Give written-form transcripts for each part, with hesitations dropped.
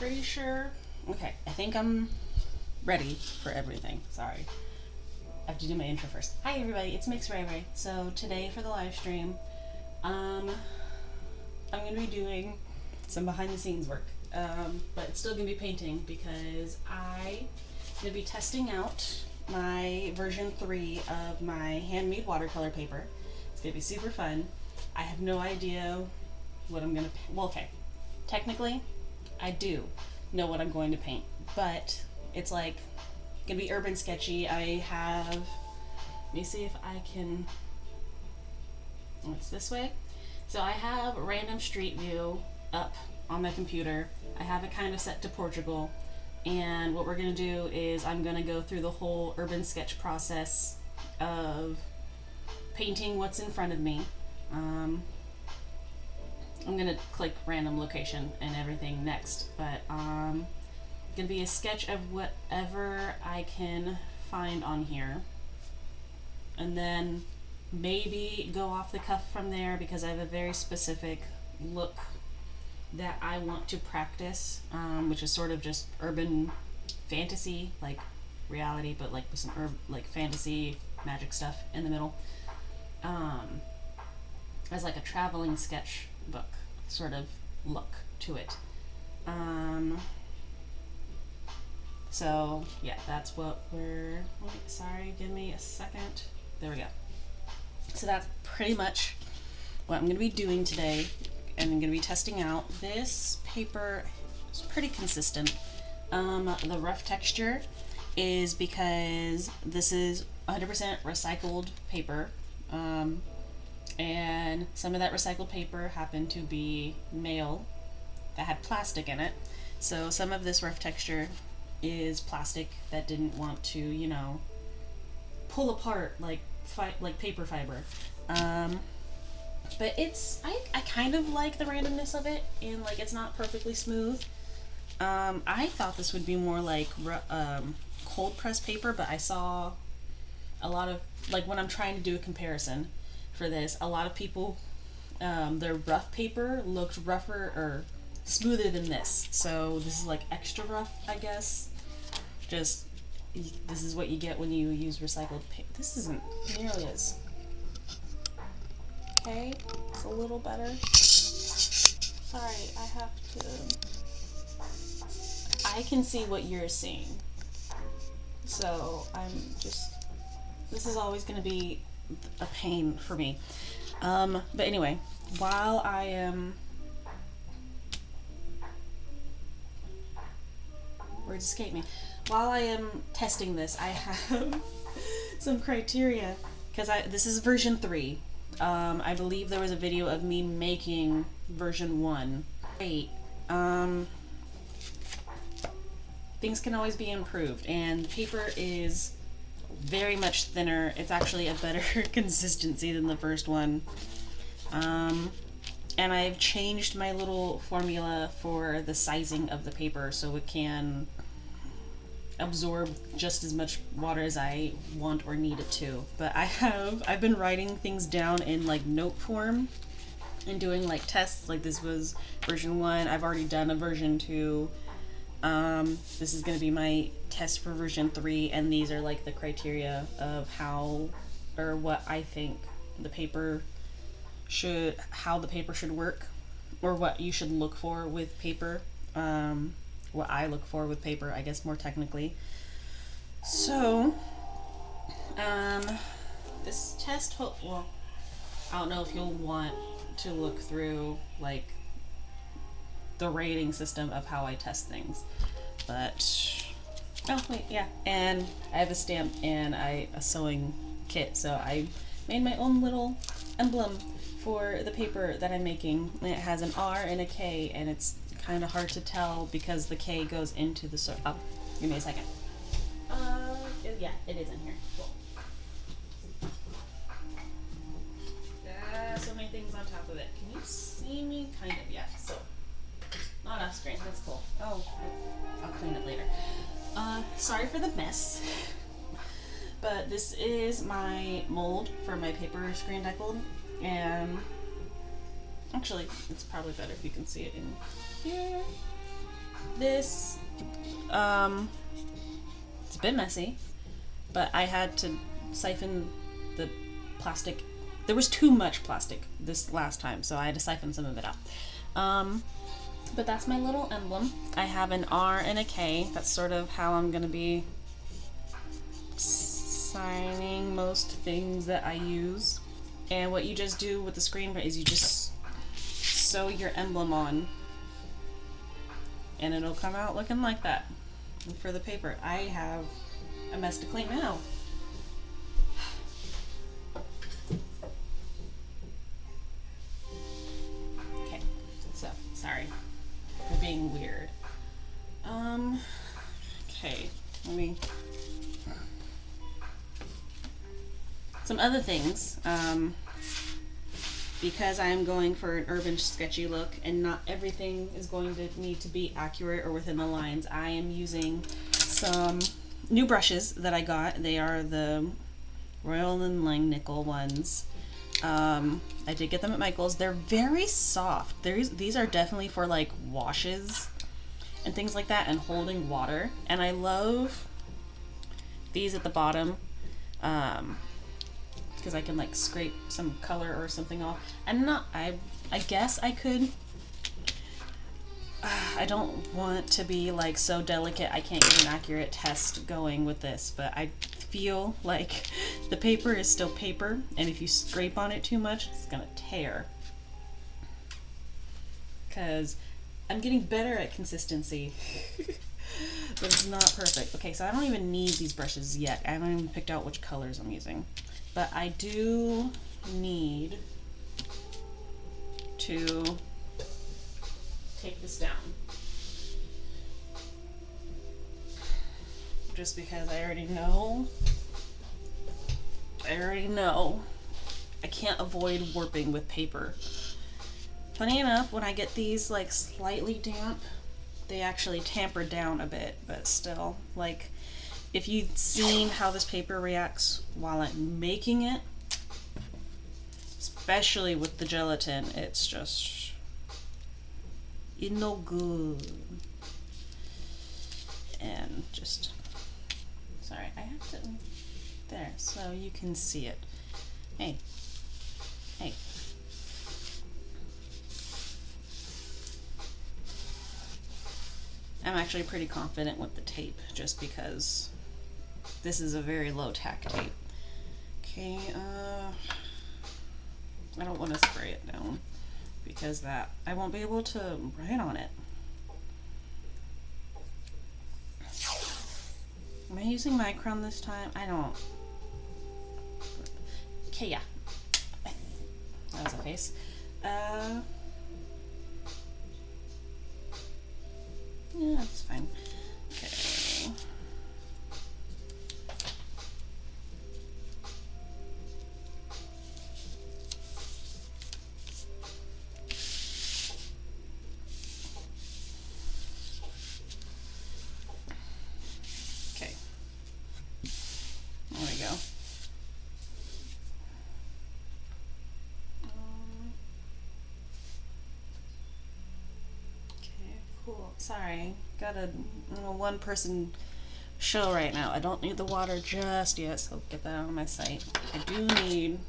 pretty sure. Okay, I think I'm ready for everything. Sorry. I have to do my intro first. Hi everybody, it's MxRheyRhey. So today for the live stream, I'm going to be doing some behind the scenes work. But it's still going to be painting because I'm going to be testing out my version 3 of my handmade watercolor paper. It's going to be super fun. I have no idea what I'm going to paint. Well, okay, technically I do know what I'm going to paint, but it's like going to be urban sketchy. I have, let me see if I can, oh, it's this way. So I have random street view up on my computer. I have it kind of set to Portugal, and what we're going to do is I'm going to go through the whole urban sketch process of painting what's in front of me. I'm going to click random location and everything next, but going to be a sketch of whatever I can find on here, and then maybe go off the cuff from there because I have a very specific look that I want to practice, which is sort of just urban fantasy, like reality, but like with some like fantasy magic stuff in the middle, as like a traveling sketchbook sort of look to it. So yeah, that's what we're, wait, sorry, give me a second. There we go. So that's pretty much what I'm going to be doing today, and I'm going to be testing out. This paper is pretty consistent. The rough texture is because this is 100% recycled paper, and some of that recycled paper happened to be mail that had plastic in it. So some of this rough texture is plastic that didn't want to, you know, pull apart like paper fiber. But it's, I kind of like the randomness of it, and like it's not perfectly smooth. I thought this would be more like cold press paper, but I saw a lot of, like when I'm trying to do a comparison for this, a lot of people, their rough paper looked rougher or smoother than this. So this is like extra rough, I guess. Just, this is what you get when you use recycled paper. This isn't nearly as, okay, it's a little better. Sorry, I have to, I can see what you're seeing. So I'm just, this is always going to be a pain for me. But anyway, while I am, words escape me. While I am testing this, I have some criteria, because this is version 3. I believe there was a video of me making version 1. Great. Things can always be improved, and the paper is very much thinner. It's actually a better consistency than the first one. And I've changed my little formula for the sizing of the paper so it can absorb just as much water as I want or need it to. But I've been writing things down in like note form and doing like tests. Like this was version 1. I've already done a version 2. This is going to be my test for version 3, and these are like the criteria of how, or what I think the paper should, how the paper should work, or what you should look for with paper. What I look for with paper, I guess, more technically. So, this test, well, I don't know if you'll want to look through, like, the rating system of how I test things, but, oh, wait, yeah, and I have a stamp and a sewing kit, so I made my own little emblem for the paper that I'm making, and it has an R and a K, and it's kind of hard to tell because the K goes into the oh, give me a second. Yeah, it is in here. Cool. So many things on top of it. Can you see me? Kind of, yeah. So, not off screen. That's cool. Oh, I'll clean it later. Sorry for the mess. But this is my mold for my paper screen decal, and actually, it's probably better if you can see it in here. this, it's a bit messy, but I had to siphon the plastic. There was too much plastic this last time, so I had to siphon some of it out. But that's my little emblem. I have an R and a K. That's sort of how I'm gonna be signing most things that I use. And what you just do with the screen print is you just sew your emblem on, and it'll come out looking like that. And for the paper, I have a mess to clean now. Okay, so sorry for being weird. Okay, let me. Some other things, because I'm going for an urban sketchy look and not everything is going to need to be accurate or within the lines, I am using some new brushes that I got. They are the Royal and Langnickel ones. I did get them at Michael's. They're very soft. These are definitely for like washes and things like that and holding water. And I love these at the bottom. Because I can like scrape some color or something off. I guess I could. I don't want to be like so delicate I can't get an accurate test going with this, but I feel like the paper is still paper, and if you scrape on it too much, it's gonna tear. Because I'm getting better at consistency, but it's not perfect. Okay, so I don't even need these brushes yet. I haven't even picked out which colors I'm using. But I do need to take this down. Just because I already know I can't avoid warping with paper. Funny enough, when I get these like slightly damp, they actually tamper down a bit, but still, like, if you've seen how this paper reacts while I'm making it, especially with the gelatin, it's just no good. And just, sorry, I have to, there, so you can see it. Hey, hey. I'm actually pretty confident with the tape, just because this is a very low tack tape. Okay, I don't want to spray it down because that I won't be able to write on it. Am I using micron this time? I don't. Okay, yeah. That was a face. Yeah, that's fine. Okay. Okay. There we go. Cool. Sorry, got a one person show right now. I don't need the water just yet, so get that on my site. I do need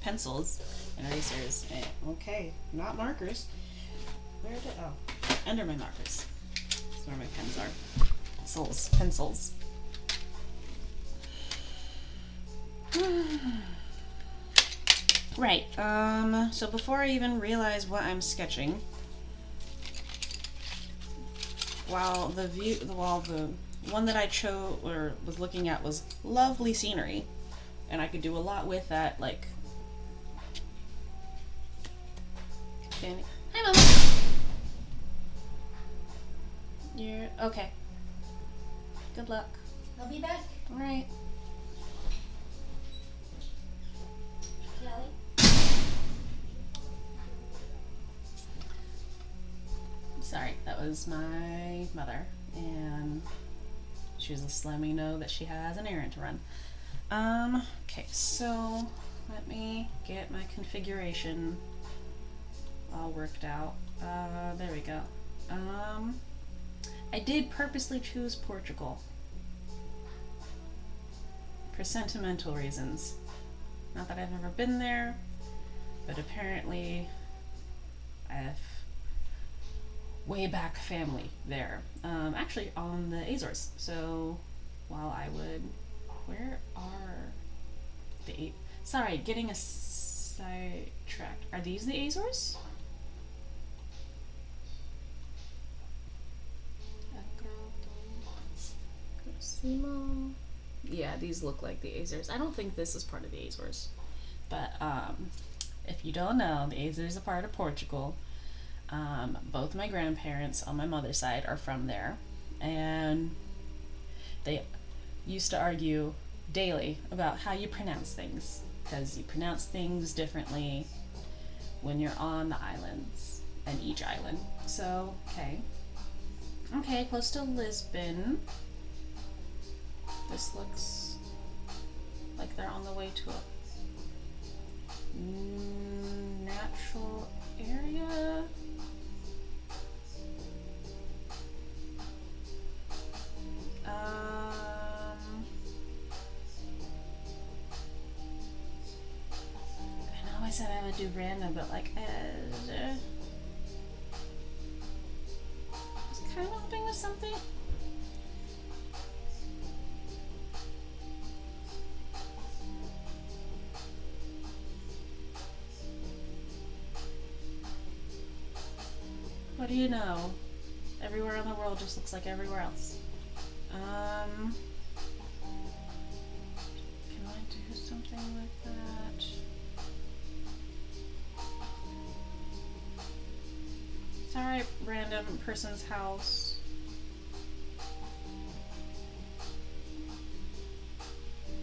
pencils and erasers. Okay, not markers. Where did, oh, under my markers. That's where my pens are. Pencils. Right, so before I even realize what I'm sketching, while the one that I chose or was looking at was lovely scenery, and I could do a lot with that, like. Hi, Mama. You're okay. Good luck. I'll be back. All right. Kelly? Sorry, that was my mother, and she was just letting me know that she has an errand to run. Okay, so let me get my configuration all worked out. There we go. I did purposely choose Portugal for sentimental reasons. Not that I've ever been there, but apparently I have way back family there. Actually on the Azores. So while I would, where are the, sorry, getting a sidetracked. Are these the Azores? Yeah, these look like the Azores. I don't think this is part of the Azores. But if you don't know, the Azores are part of Portugal. Both my grandparents on my mother's side are from there. And they used to argue daily about how you pronounce things. Because you pronounce things differently when you're on the islands and each island. So, okay. Okay, close to Lisbon. This looks like they're on the way to a natural area. I know I said I would do random, but like, I was kind of hoping with something. What do you know? Everywhere in the world just looks like everywhere else. Can I do something with that? Sorry, random person's house.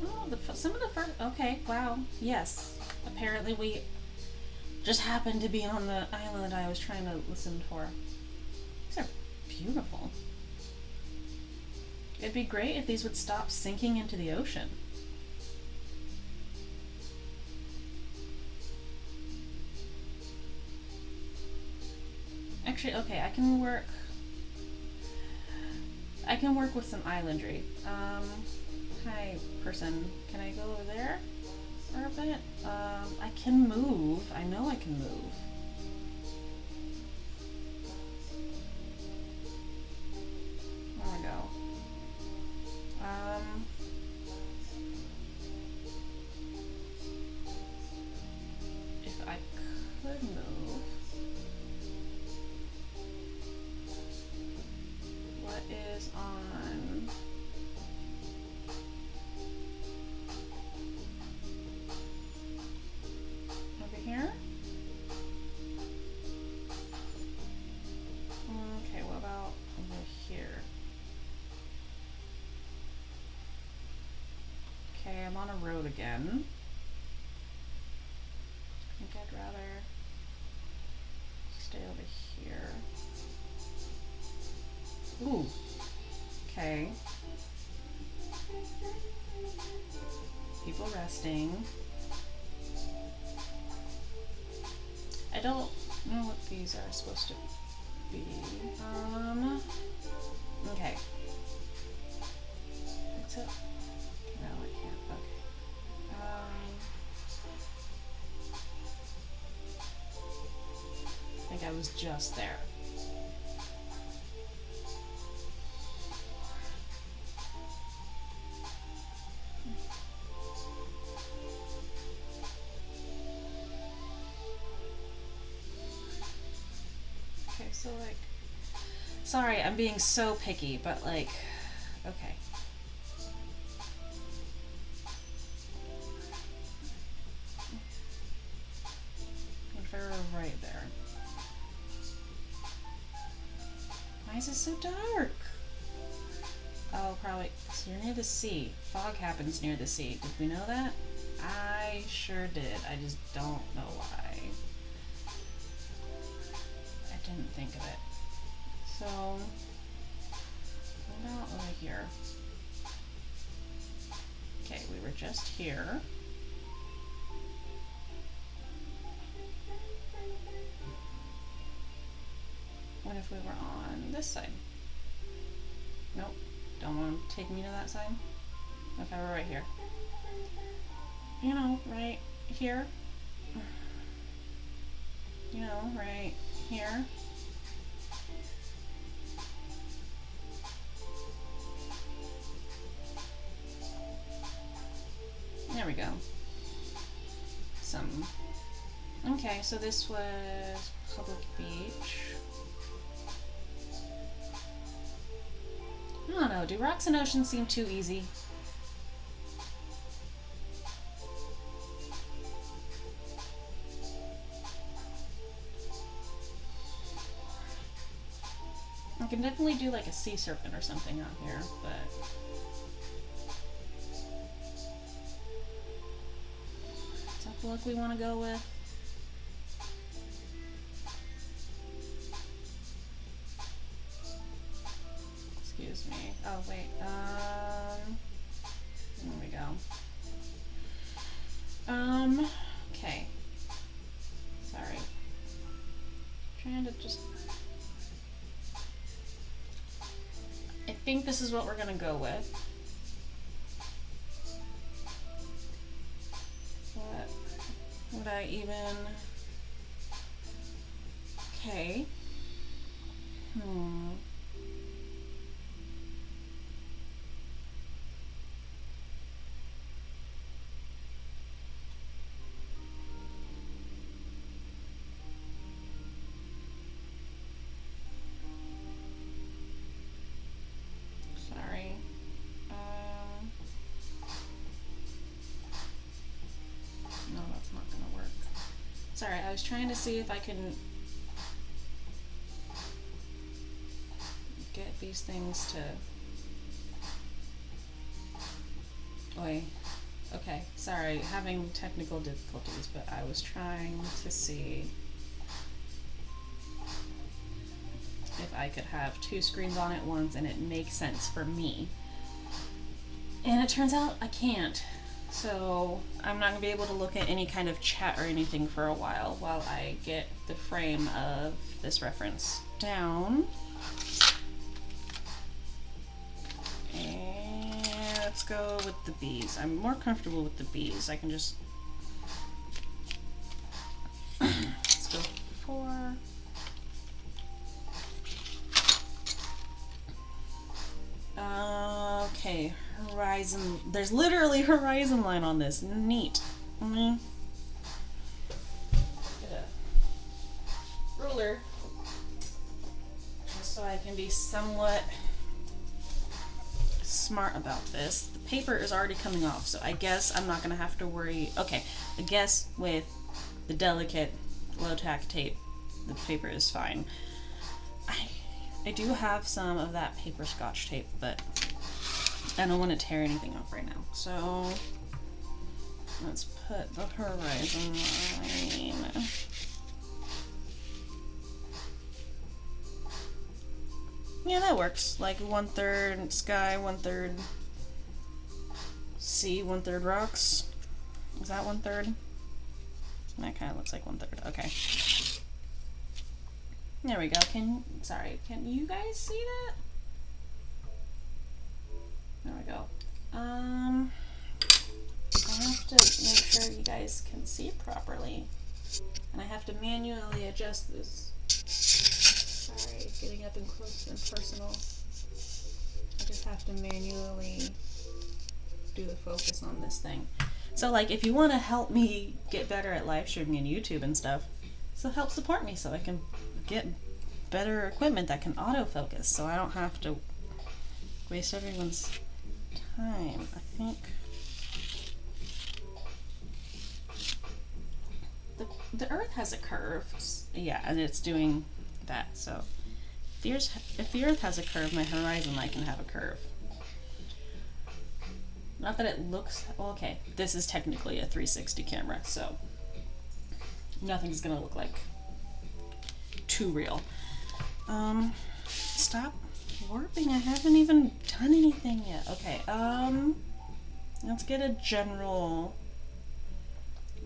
Oh, some of the first. Okay, wow. Yes. Apparently, we just happened to be on the island I was trying to listen for. These are beautiful. It'd be great if these would stop sinking into the ocean. Actually, okay, I can work with some islandry. Hi, person. Can I go over there for a bit? I can move. I know I can move. There we go. If I could move, what is on? Over here? Okay, what about over here? Okay, I'm on a road again. I think I'd rather stay over here. Ooh. Okay. People resting. I don't know what these are supposed to be. Okay. Except, no, I can't. Okay. I think I was just there. Okay, so like, sorry, I'm being so picky, but like, okay. If I were right there. Why is it so dark? Oh, probably, so you're near the sea. Fog happens near the sea. Did we know that? I sure did. I just don't know why. I didn't think of it. So, what about over here? Okay, we were just here. What if we were on this side? Nope. Don't want to take me to that side. Okay, we're right here. You know, right here. You know, right here. There we go. Okay, so this was Public Beach. I don't know, do rocks and oceans seem too easy? I can definitely do like a sea serpent or something out here, but is that the look we want to go with? Excuse me. Oh wait. There we go. Okay. Sorry. Trying to just. I think this is what we're gonna go with. What would I even? Okay. Sorry, I was trying to see if I can get these things to. Oi. Okay, sorry, having technical difficulties, but I was trying to see if I could have two screens on at once and it makes sense for me. And it turns out I can't. So I'm not going to be able to look at any kind of chat or anything for a while I get the frame of this reference down. And let's go with the bees. I'm more comfortable with the bees. I can just... let's go 4. Okay, horizon. There's literally horizon line on this. Neat. Get a ruler just so I can be somewhat smart about this. The paper is already coming off, so I guess I'm not gonna have to worry. Okay, I guess with the delicate low tack tape, the paper is fine. I do have some of that paper scotch tape, but I don't want to tear anything off right now. So let's put the horizon line. Yeah, that works. Like 1/3 sky, 1/3 sea, 1/3 rocks. Is that 1/3? That kind of looks like 1/3. Okay. There we go. Can you guys see that? There we go. I have to make sure you guys can see it properly. And I have to manually adjust this. Sorry, getting up and close and personal. I just have to manually do the focus on this thing. So like if you want to help me get better at live streaming and YouTube and stuff, so help support me so I can get better equipment that can autofocus so I don't have to waste everyone's time. I think the Earth has a curve, yeah, and it's doing that. So if the Earth has a curve, my horizon line can have a curve. Not that it looks well, okay. This is technically a 360 camera, so nothing's gonna look like too real. Stop warping. I haven't even done anything yet. Okay, let's get a general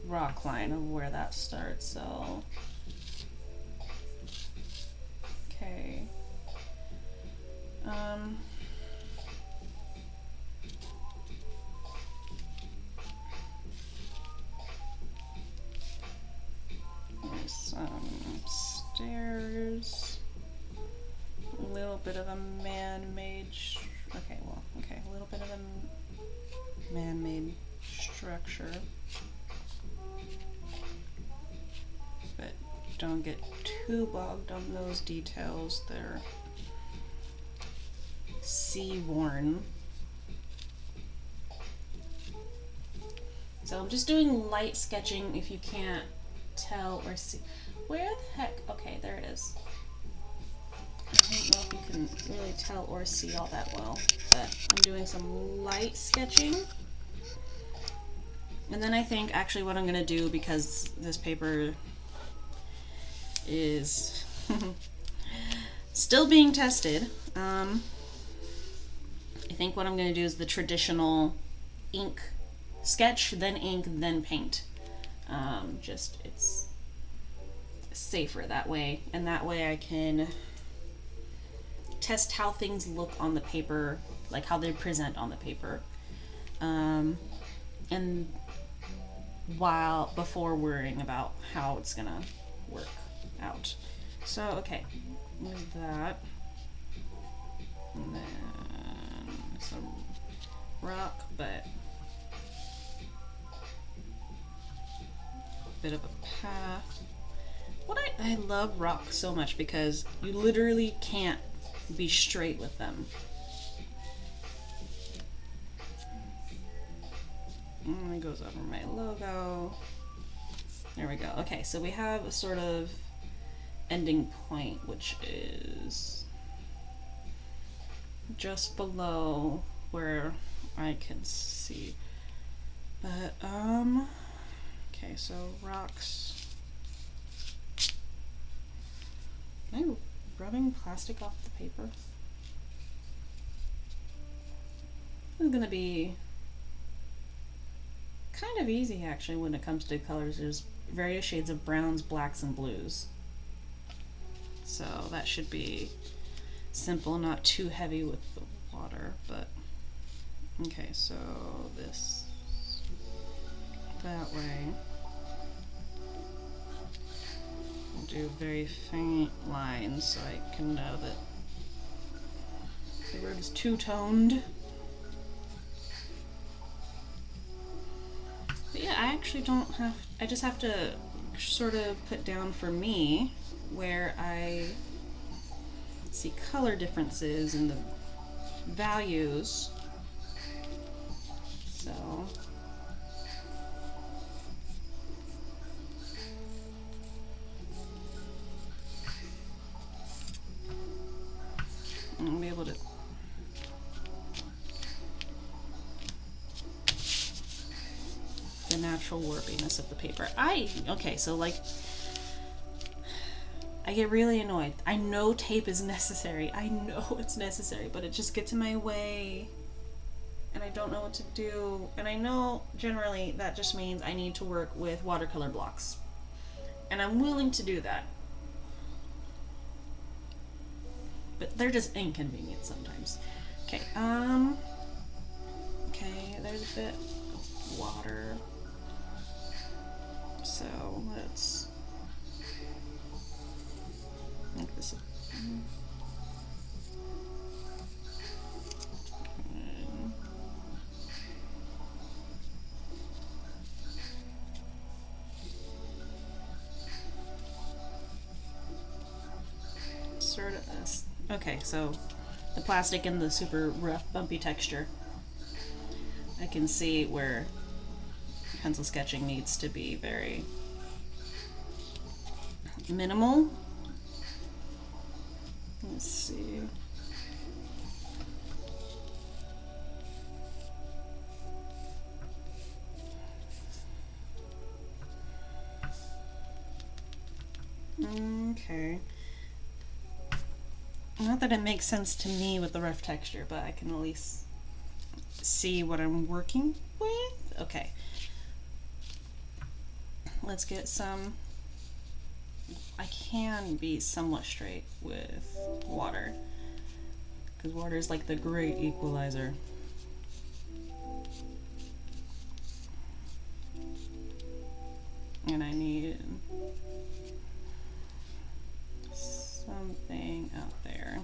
rock line of where that starts. So, okay. structure, but don't get too bogged on those details. They're sea-worn. So I'm just doing light sketching if you can't tell or see. Where the heck? Okay, there it is. I don't know if you can really tell or see all that well, but I'm doing some light sketching. And then I think actually what I'm going to do, because this paper is still being tested, I think what I'm going to do is the traditional ink sketch, then ink, then paint. Just it's safer that way, and that way I can test how things look on the paper, like how they present on the paper, and before worrying about how it's gonna work out. So okay, with that, and then some rock, but bit of a path. I love rocks so much because you literally can't be straight with them. And it goes over my logo. There we go. Okay, so we have a sort of ending point, which is just below where I can see. But okay, so rocks. Am I rubbing plastic off the paper? This is gonna be kind of easy actually when it comes to colors. There's various shades of browns, blacks, and blues. So that should be simple, not too heavy with the water, but okay, so this that way. I'll do very faint lines so I can know that the word is two-toned. But yeah, I actually don't have, I just have to sort of put down for me where I see color differences in the values. So I'll be able to the natural warpiness of the paper. Okay, so like I get really annoyed. I know tape is necessary. I know it's necessary, but it just gets in my way and I don't know what to do. And I know generally that just means I need to work with watercolor blocks. And I'm willing to do that. But they're just inconvenient sometimes. Okay, okay, there's a bit of water. So let's make this sort of this. Okay, so the plastic and the super rough, bumpy texture. I can see where pencil sketching needs to be very minimal. Let's see. Okay. Not that it makes sense to me with the rough texture, but I can at least see what I'm working with. Okay. Let's get some. I can be somewhat straight with water, because water is like the great equalizer. And I need something out there.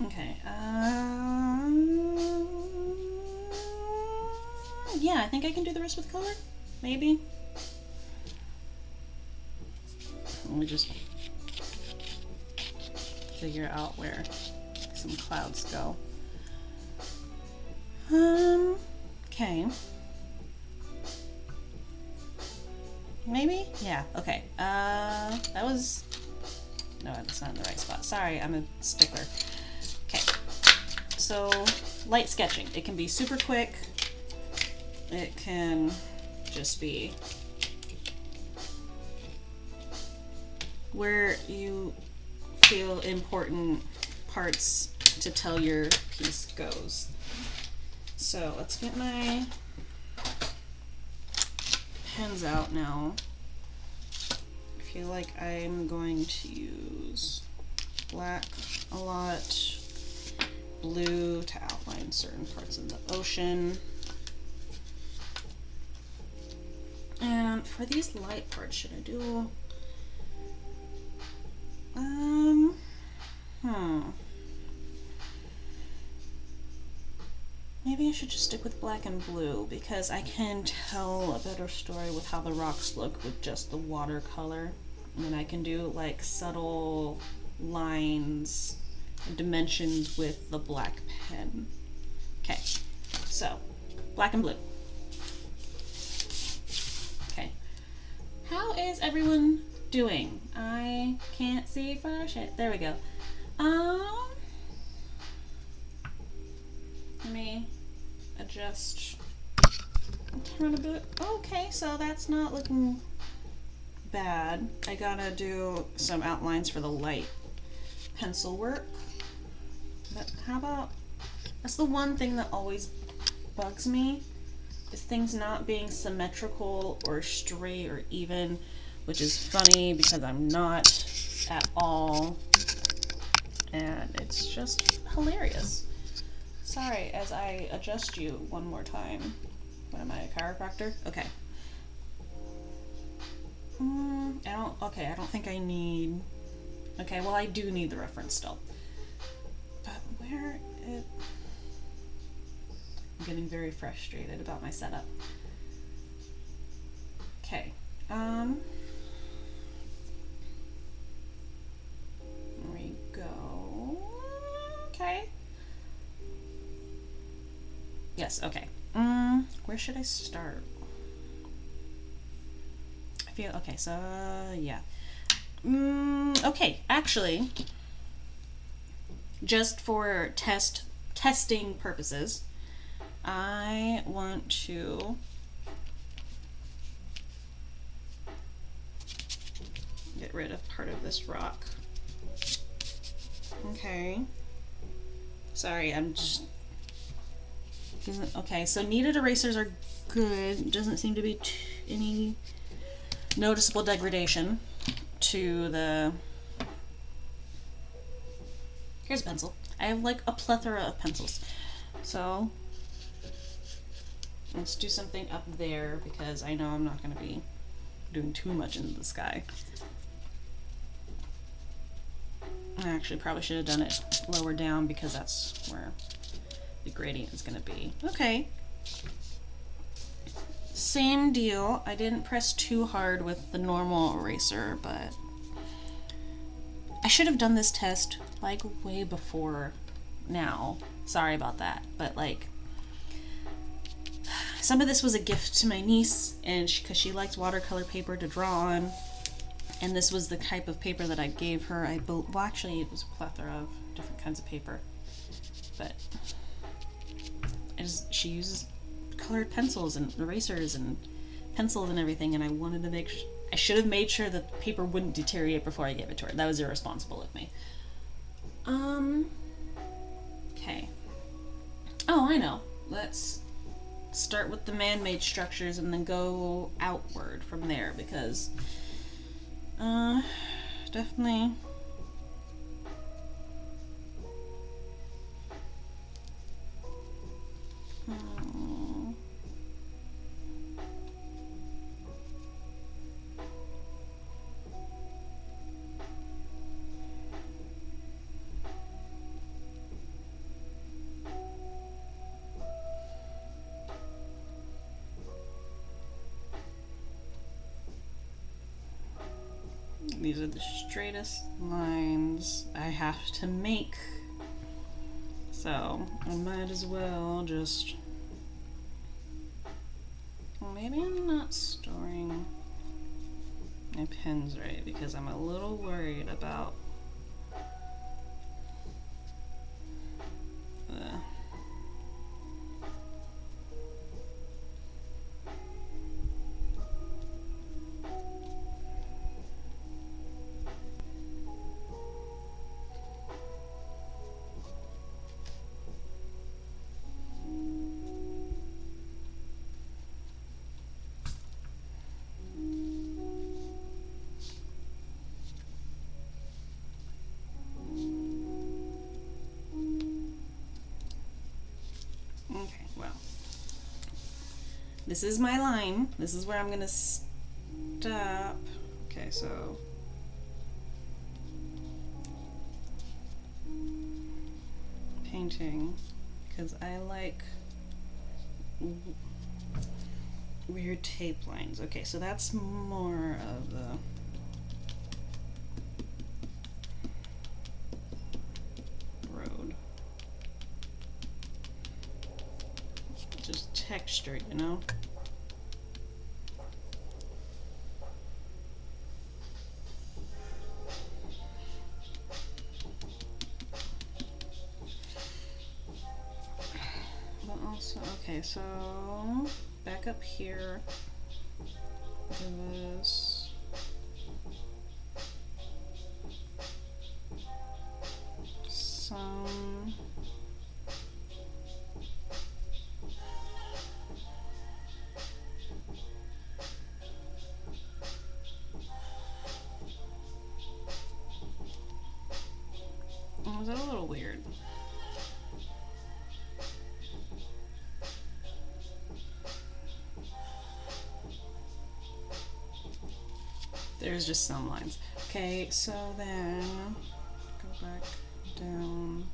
Okay. Yeah, I think I can do the rest with color. Maybe. Let me just figure out where some clouds go. Okay. Maybe? Yeah, okay. That was... No, that's not in the right spot. Sorry, I'm a stickler. Okay. So, light sketching. It can be super quick. It can just be where you feel important parts to tell your piece goes. So let's get my pens out now. I feel like I'm going to use black a lot, blue to outline certain parts of the ocean. And for these light parts, should I do maybe I should just stick with black and blue because I can tell a better story with how the rocks look with just the watercolor. And then I can do like subtle lines and dimensions with the black pen. Okay, so black and blue. Okay, how is everyone doing? I can't see for shit. There we go. Let me adjust turn a bit. Okay, so that's not looking bad. I gotta do some outlines for the light pencil work. But how about, that's the one thing that always bugs me, is things not being symmetrical or straight or even, which is funny because I'm not at all, and it's just hilarious. Sorry, as I adjust you one more time. What am I, a chiropractor? Okay. I don't think I need, okay, well I do need the reference still. But where it, I'm getting very frustrated about my setup. Okay, there we go. Okay. Yes, okay. Where should I start? I feel, okay, so, yeah. Okay, actually, just for testing purposes, I want to get rid of part of this rock. Okay. Sorry, I'm just... Okay, so kneaded erasers are good. Doesn't seem to be any noticeable degradation to the... Here's a pencil. I have like a plethora of pencils. So let's do something up there because I know I'm not going to be doing too much into the sky. I actually probably should have done it lower down because that's where the gradient is going to be. Okay. Same deal. I didn't press too hard with the normal eraser, but I should have done this test like way before now. Sorry about that. But like, some of this was a gift to my niece, and because she liked watercolor paper to draw on, and this was the type of paper that I gave her. Well, actually, it was a plethora of different kinds of paper, but she uses colored pencils and erasers and pencils and everything, and I wanted to make I should have made sure that the paper wouldn't deteriorate before I gave it to her. That was irresponsible of me. Okay. Oh, I know. Let's start with the man-made structures and then go outward from there, because definitely These are the straightest lines I have to make, so I might as well just, well, maybe I'm not storing my pens right because I'm a little worried about the this is my line. This is where I'm gonna stop. Okay, so painting, because I like weird tape lines. Okay, so that's more of the road. Just texture, you know? Okay, so back up here, do this. Some was that a little weird? There's just some lines. Okay, so then go back down.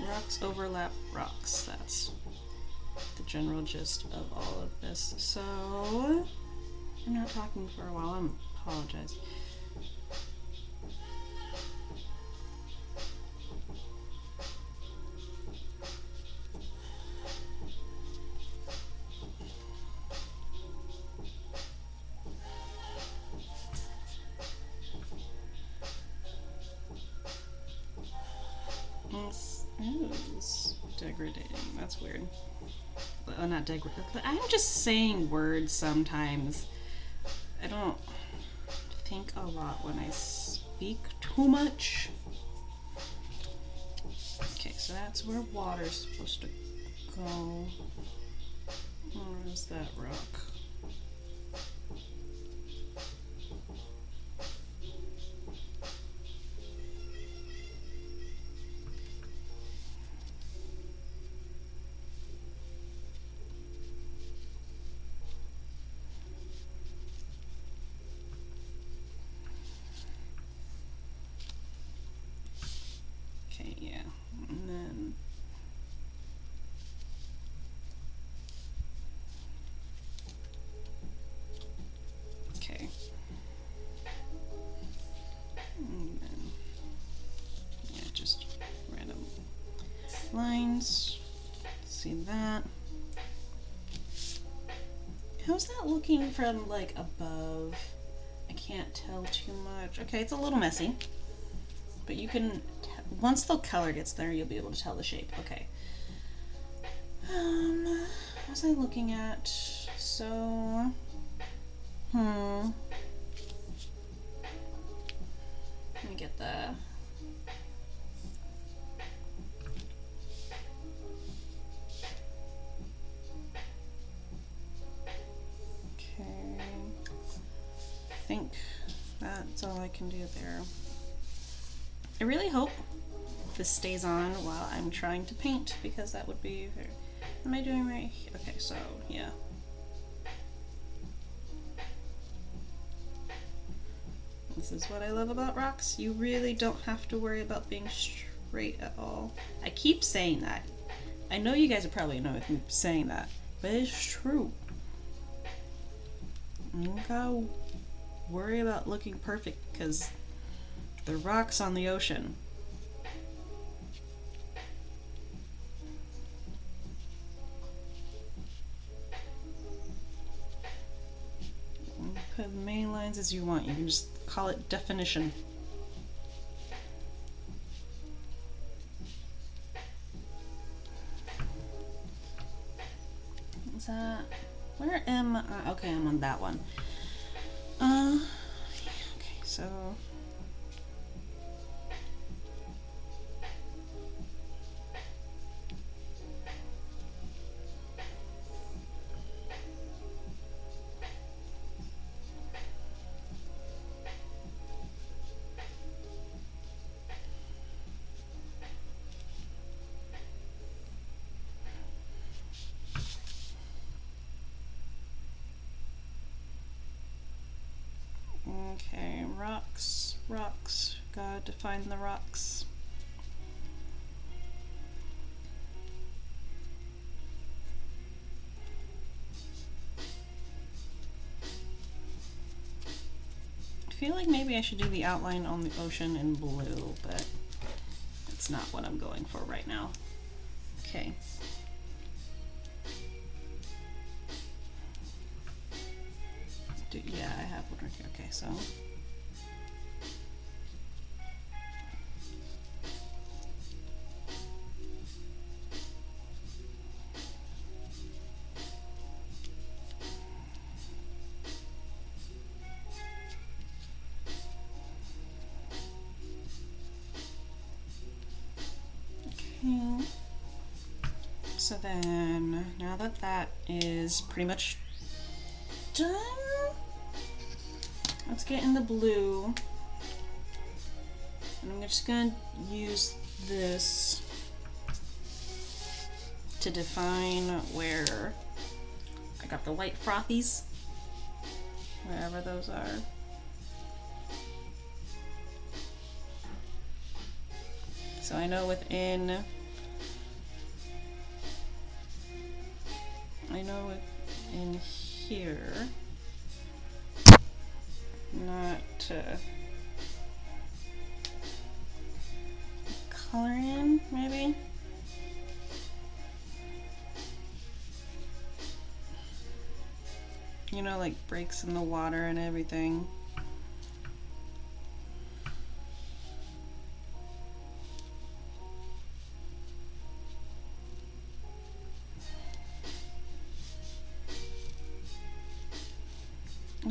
Rocks overlap rocks. That's the general gist of all of this. So, I'm not talking for a while. I apologize. It's degrading. That's weird. Not degrading. I'm just saying words sometimes. I don't think a lot when I speak too much. Okay, so that's where water's supposed to go. Where is that rock? Yeah, and then okay, and then yeah, just random lines. See that? How's that looking from like above? I can't tell too much. Okay, it's a little messy, but you can. Once the color gets there, you'll be able to tell the shape. Okay. What was I looking at? So, let me get the think that's all I can do there. I really hope this stays on while I'm trying to paint, because that would be very... Am I doing right? Okay, so yeah. This is what I love about rocks. You really don't have to worry about being straight at all. I keep saying that. I know you guys are probably annoyed with me saying that, but it's true. You don't gotta worry about looking perfect because the rocks on the ocean. Put as many lines as you want. You can just call it definition. Is that... Where am I? Okay, I'm on that one. Okay, so... Okay, rocks, rocks. Gotta define the rocks. I feel like maybe I should do the outline on the ocean in blue, but that's not what I'm going for right now. Okay. Yeah, I have one right here. Okay, so okay. So then, now that that is pretty much done, let's get in the blue, and I'm just going to use this to define where I got the white frothies, wherever those are. So I know within, here, not to color in, maybe. You know, like breaks in the water and everything.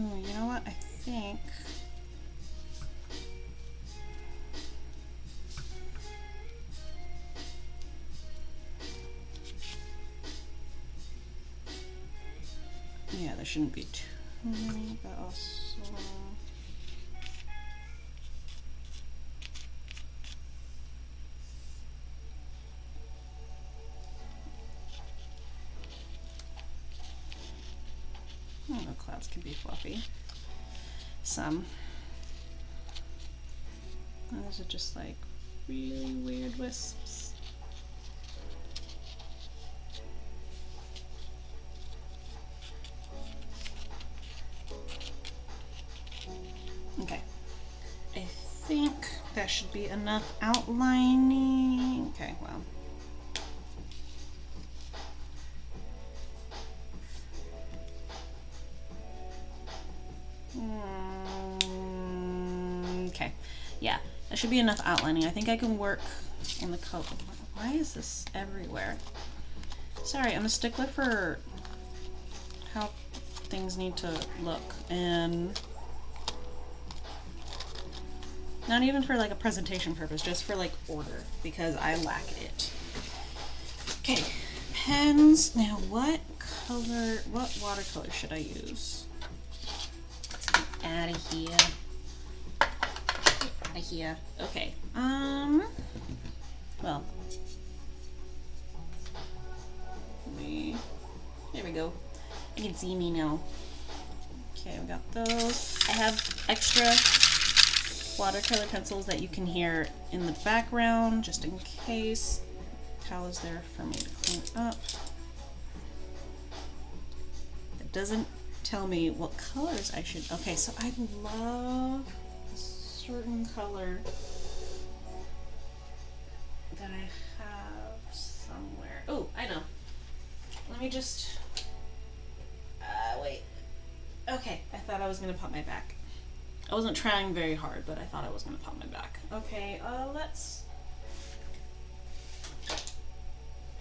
Oh, you know what? I think yeah, there shouldn't be too many, but also the clouds can be fluffy. Some. And those are just like really weird wisps. Okay. I think that should be enough outlining. Okay, well. Okay, yeah, that should be enough outlining. I think I can work on the color. Why is this everywhere? Sorry, I'm a stickler for how things need to look, and not even for like a presentation purpose, just for like order, because I lack it. Okay, pens. Now what color, what watercolor should I use? out of here. Get out of here. Okay. Well. There we go. You can see me now. Okay, we got those. I have extra watercolor pencils that you can hear in the background, just in case. Towel is there for me to clean up. It doesn't tell me what colors I should. Okay, so I love a certain color that I have somewhere. Oh, I know. Let me just. Wait. Okay, I thought I was gonna pop my back. I wasn't trying very hard, but I thought I was gonna pop my back. Okay, let's.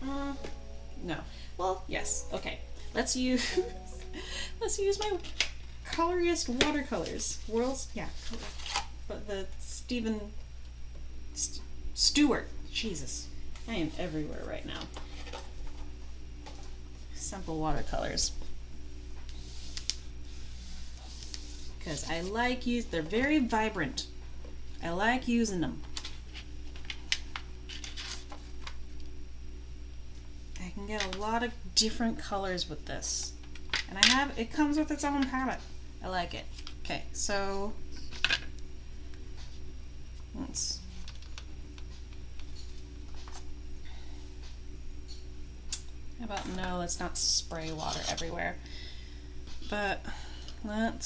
No. Well, yes. Okay. Let's use my coloriest watercolors. But the Stewart. Jesus, I am everywhere right now. Simple watercolors. Because I like they're very vibrant. I like using them. I can get a lot of different colors with this. And it comes with its own palette. I like it. Okay, so let's not spray water everywhere. But what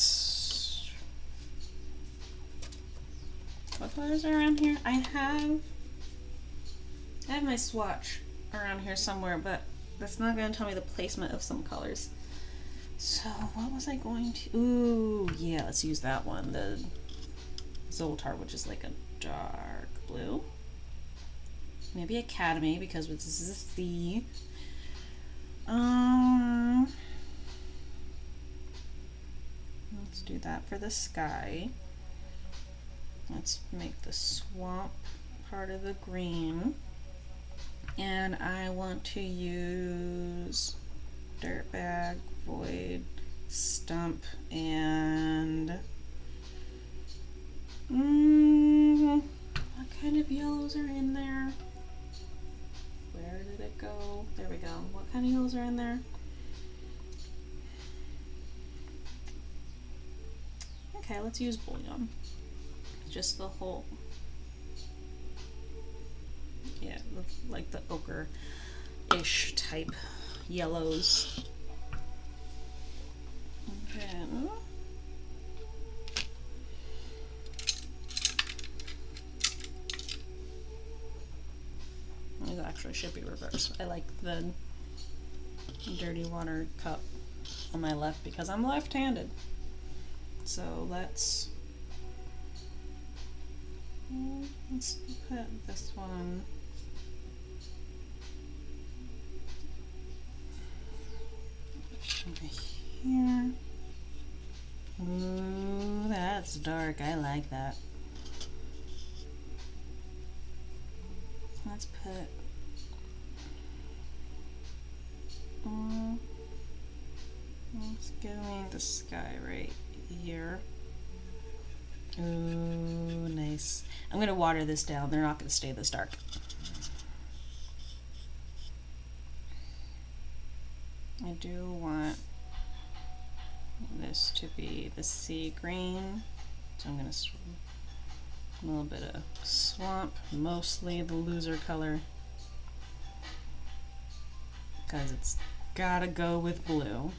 colors are around here? I have my swatch around here somewhere, but that's not going to tell me the placement of some colors. So what was I going to? Ooh, yeah, let's use that one. The Zoltar, which is like a dark blue. Maybe Academy, because this is the let's do that for the sky. Let's make the swamp part of the green. And I want to use Dirtbag, Void, Stump, and what kind of yellows are in there? Where did it go? There we go. What kind of yellows are in there? Okay, let's use Bullion. Just the whole, yeah, like the ochre-ish type yellows. And then these actually should be reversed. I like the dirty water cup on my left because I'm left-handed. So let's put this one over here. Ooh, that's dark. I like that. Let's put let's give me the sky right here. Ooh, nice. I'm gonna water this down. They're not gonna stay this dark. I do want this to be the sea green, so I'm gonna a little bit of swamp, mostly the loser color, because it's gotta go with blue.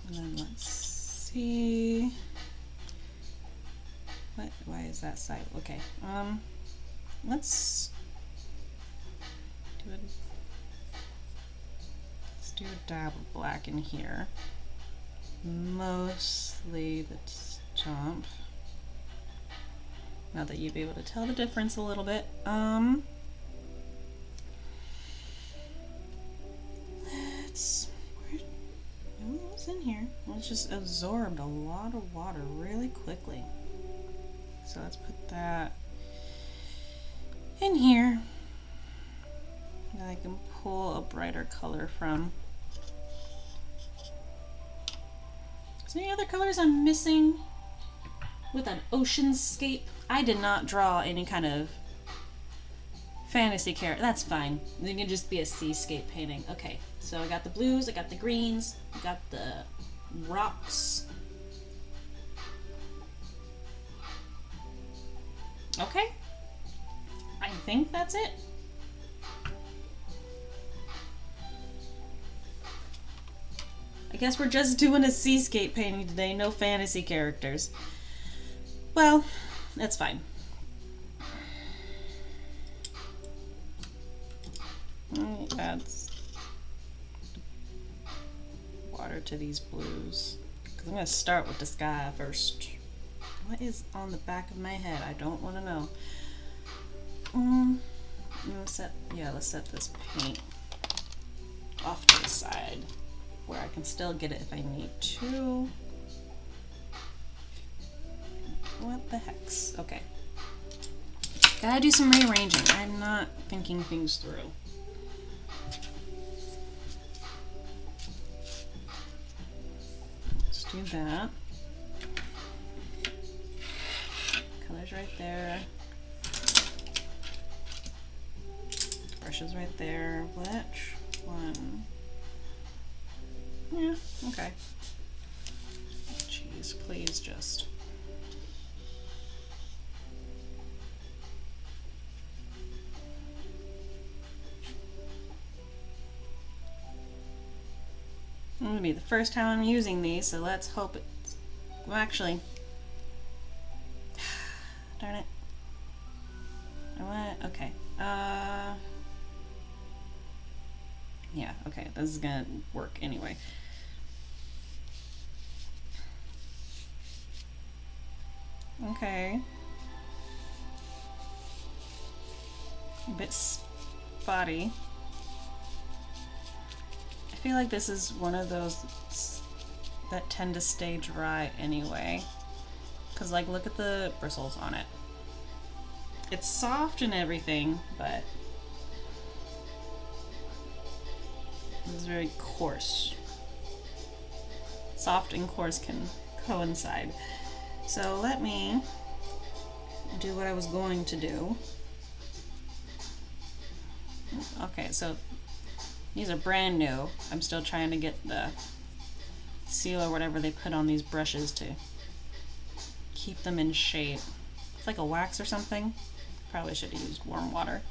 And then let's see. Why is that side? Okay. Let's do a dab of black in here. Mostly the stump. Now that you'd be able to tell the difference a little bit. What's in here? Well, it's just absorbed a lot of water really quickly. So let's put that in here. Now I can pull a brighter color from. there any other colors I'm missing with an oceanscape? I did not draw any kind of fantasy character. That's fine. It can just be a seascape painting. Okay, so I got the blues, I got the greens, I got the rocks. Okay, I think that's it. I guess we're just doing a seascape painting today, no fantasy characters. Well, that's fine. Add water to these blues. Because I'm going to start with the sky first. What is on the back of my head? I don't want to know. Let's set this paint off to the side where I can still get it if I need to. What the hex? Okay. Gotta do some rearranging. I'm not thinking things through. Let's do that. Colors right there. Brushes right there. Which one? Yeah, okay. Jeez, please just. It's gonna be the first time I'm using these, so let's hope it's. Well, actually. Darn it. What? Okay. Yeah, okay, this is gonna work anyway. Okay. A bit spotty. I feel like this is one of those that tend to stay dry anyway. Cause like, look at the bristles on it. It's soft and everything, but this is very coarse. Soft and coarse can coincide. So let me do what I was going to do. Okay, so these are brand new. I'm still trying to get the seal or whatever they put on these brushes to keep them in shape. It's like a wax or something. Probably should have used warm water.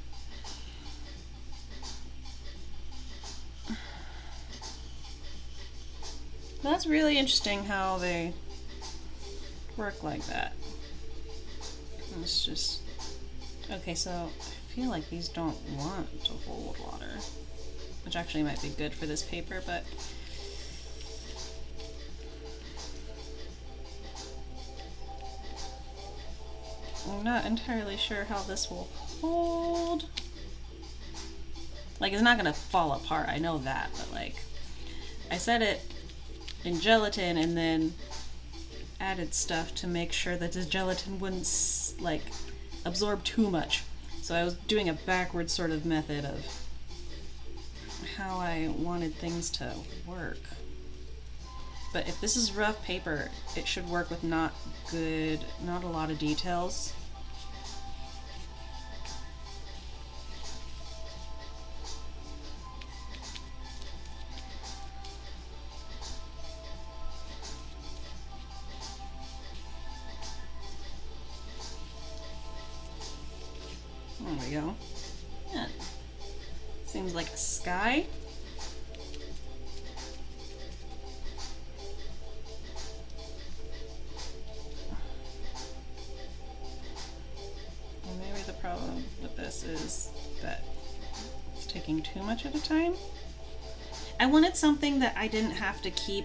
That's really interesting how they work like that. It's just... Okay, so I feel like these don't want to hold water, which actually might be good for this paper, but I'm not entirely sure how this will hold. Like, it's not gonna fall apart, I know that, but like, I set it in gelatin and then added stuff to make sure that the gelatin wouldn't like absorb too much. So I was doing a backwards sort of method of how I wanted things to work. But if this is rough paper, it should work with not a lot of details. There we go. Yeah. Seems like a sky. And maybe the problem with this is that it's taking too much at a time. I wanted something that I didn't have to keep,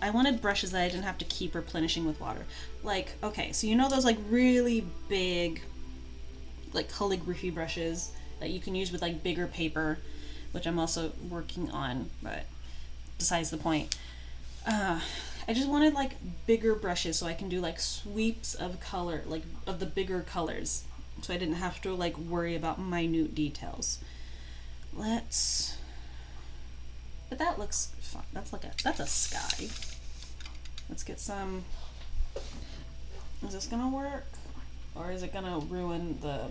I wanted brushes that I didn't have to keep replenishing with water. Like, okay, so you know those like really big like calligraphy brushes that you can use with like bigger paper, which I'm also working on, but besides the point. I just wanted like bigger brushes so I can do like sweeps of color, like of the bigger colors, so I didn't have to like worry about minute details. But that looks fun. That's a sky. Let's get some. Is this gonna work? Or is it gonna ruin the...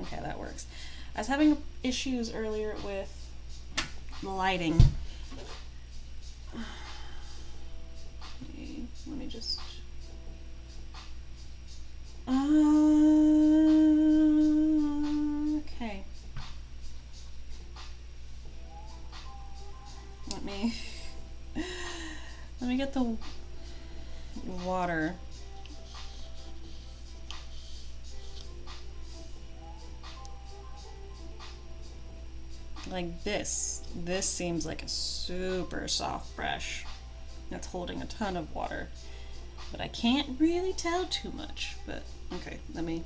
Okay, that works. I was having issues earlier with the lighting. Let me just... okay. Let me get the water. Like this. This seems like a super soft brush that's holding a ton of water. But I can't really tell too much. But okay, let me...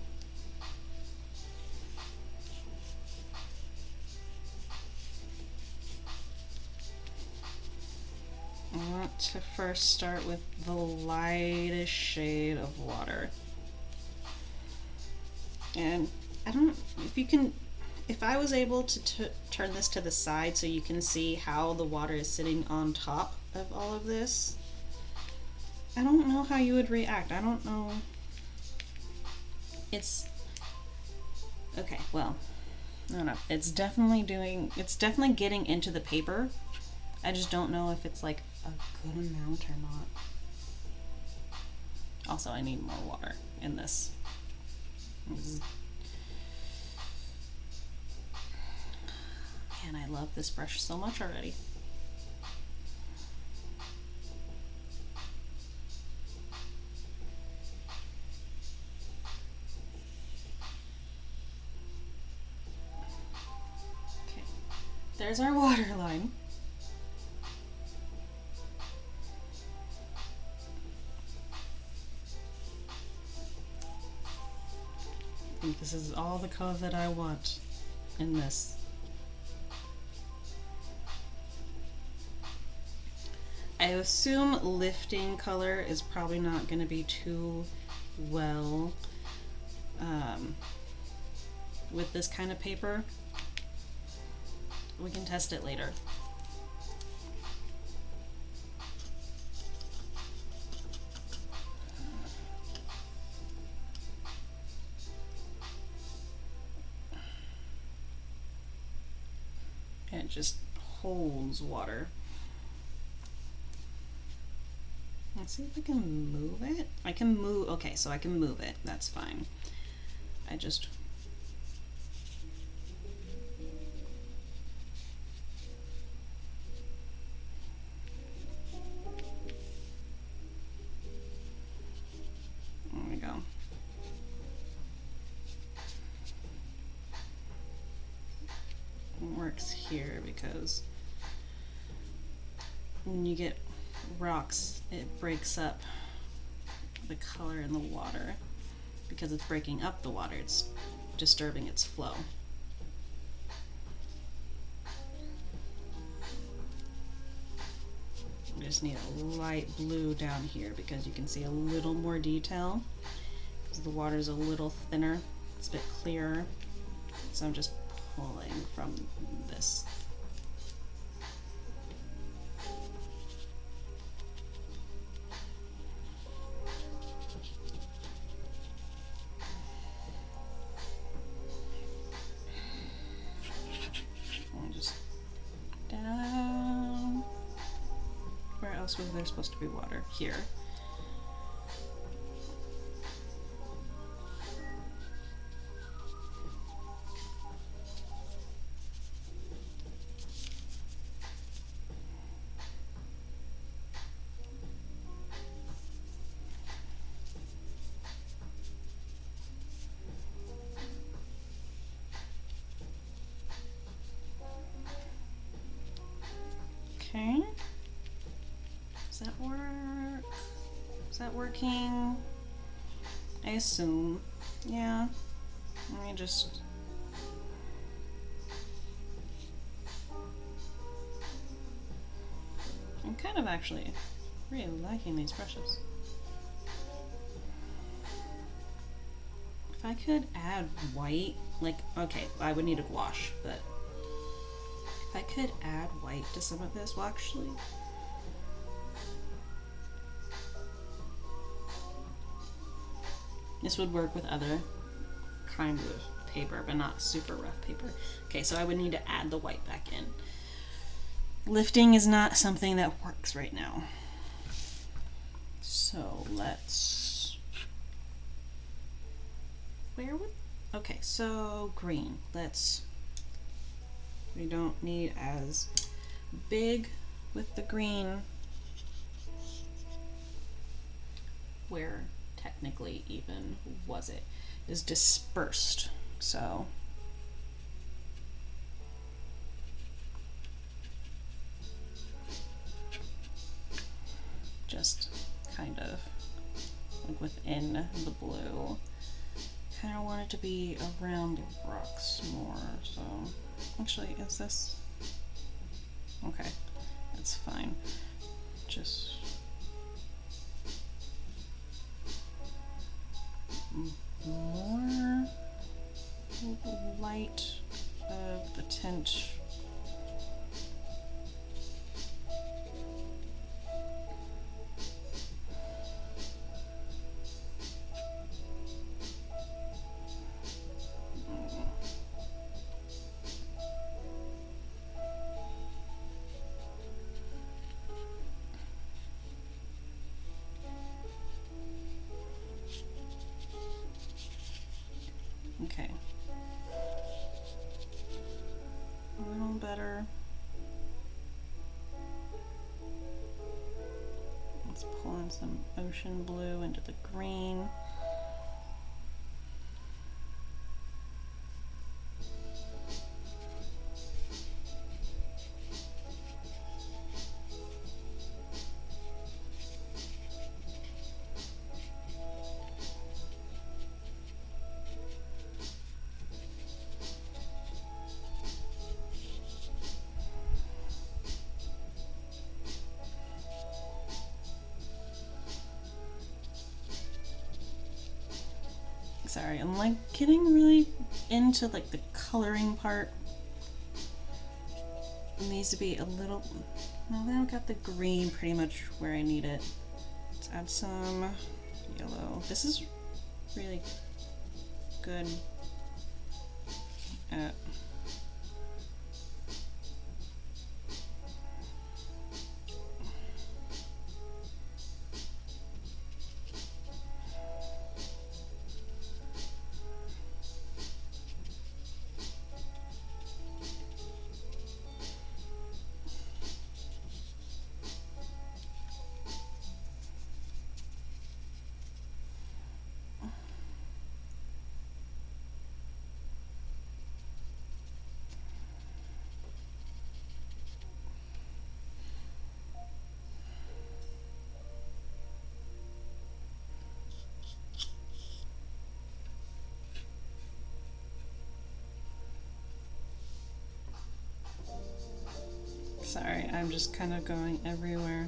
I want to first start with the lightest shade of water. And I don't, if I was able to turn this to the side so you can see how the water is sitting on top of all of this, I don't know how you would react. I don't know. It's, okay, well, I don't know. It's definitely getting into the paper. I just don't know if it's like a good amount or not. Also, I need more water in this. Man, I love this brush so much already. Okay, there's our water line. I think this is all the color that I want in this. I assume lifting color is probably not going to be too well with this kind of paper. We can test it later. And it just holds water. Let's see if I can move it. I can move, okay, so I can move it. That's fine. I just... There we go. It works here because when you get rocks, it breaks up the color in the water. Because it's breaking up the water, it's disturbing its flow. I just need a light blue down here because you can see a little more detail. Because the water's a little thinner, it's a bit clearer. So I'm just pulling from this. Was there supposed to be water? Here. Okay. Does that work? Is that working? I assume. Yeah. Let me just... I'm kind of actually really liking these brushes. If I could add white, like, okay, I would need a gouache, but If I could add white to some of this, well actually, this would work with other kinds of paper, but not super rough paper. Okay, so I would need to add the white back in. Lifting is not something that works right now. So let's, where would, okay, so green. We don't need as big with the green. Where technically even was it? Is dispersed. So just kind of like within the blue. Kind of want it to be around the rocks more, so actually, is this okay? That's fine. Just more light of the tint. Okay. A little better. Let's pull in some ocean blue into the green. Sorry, I'm like getting really into like the coloring part. It needs to be a little, well, now I've got the green pretty much where I need it. Let's add some yellow. This is really good at sorry, I'm just kind of going everywhere.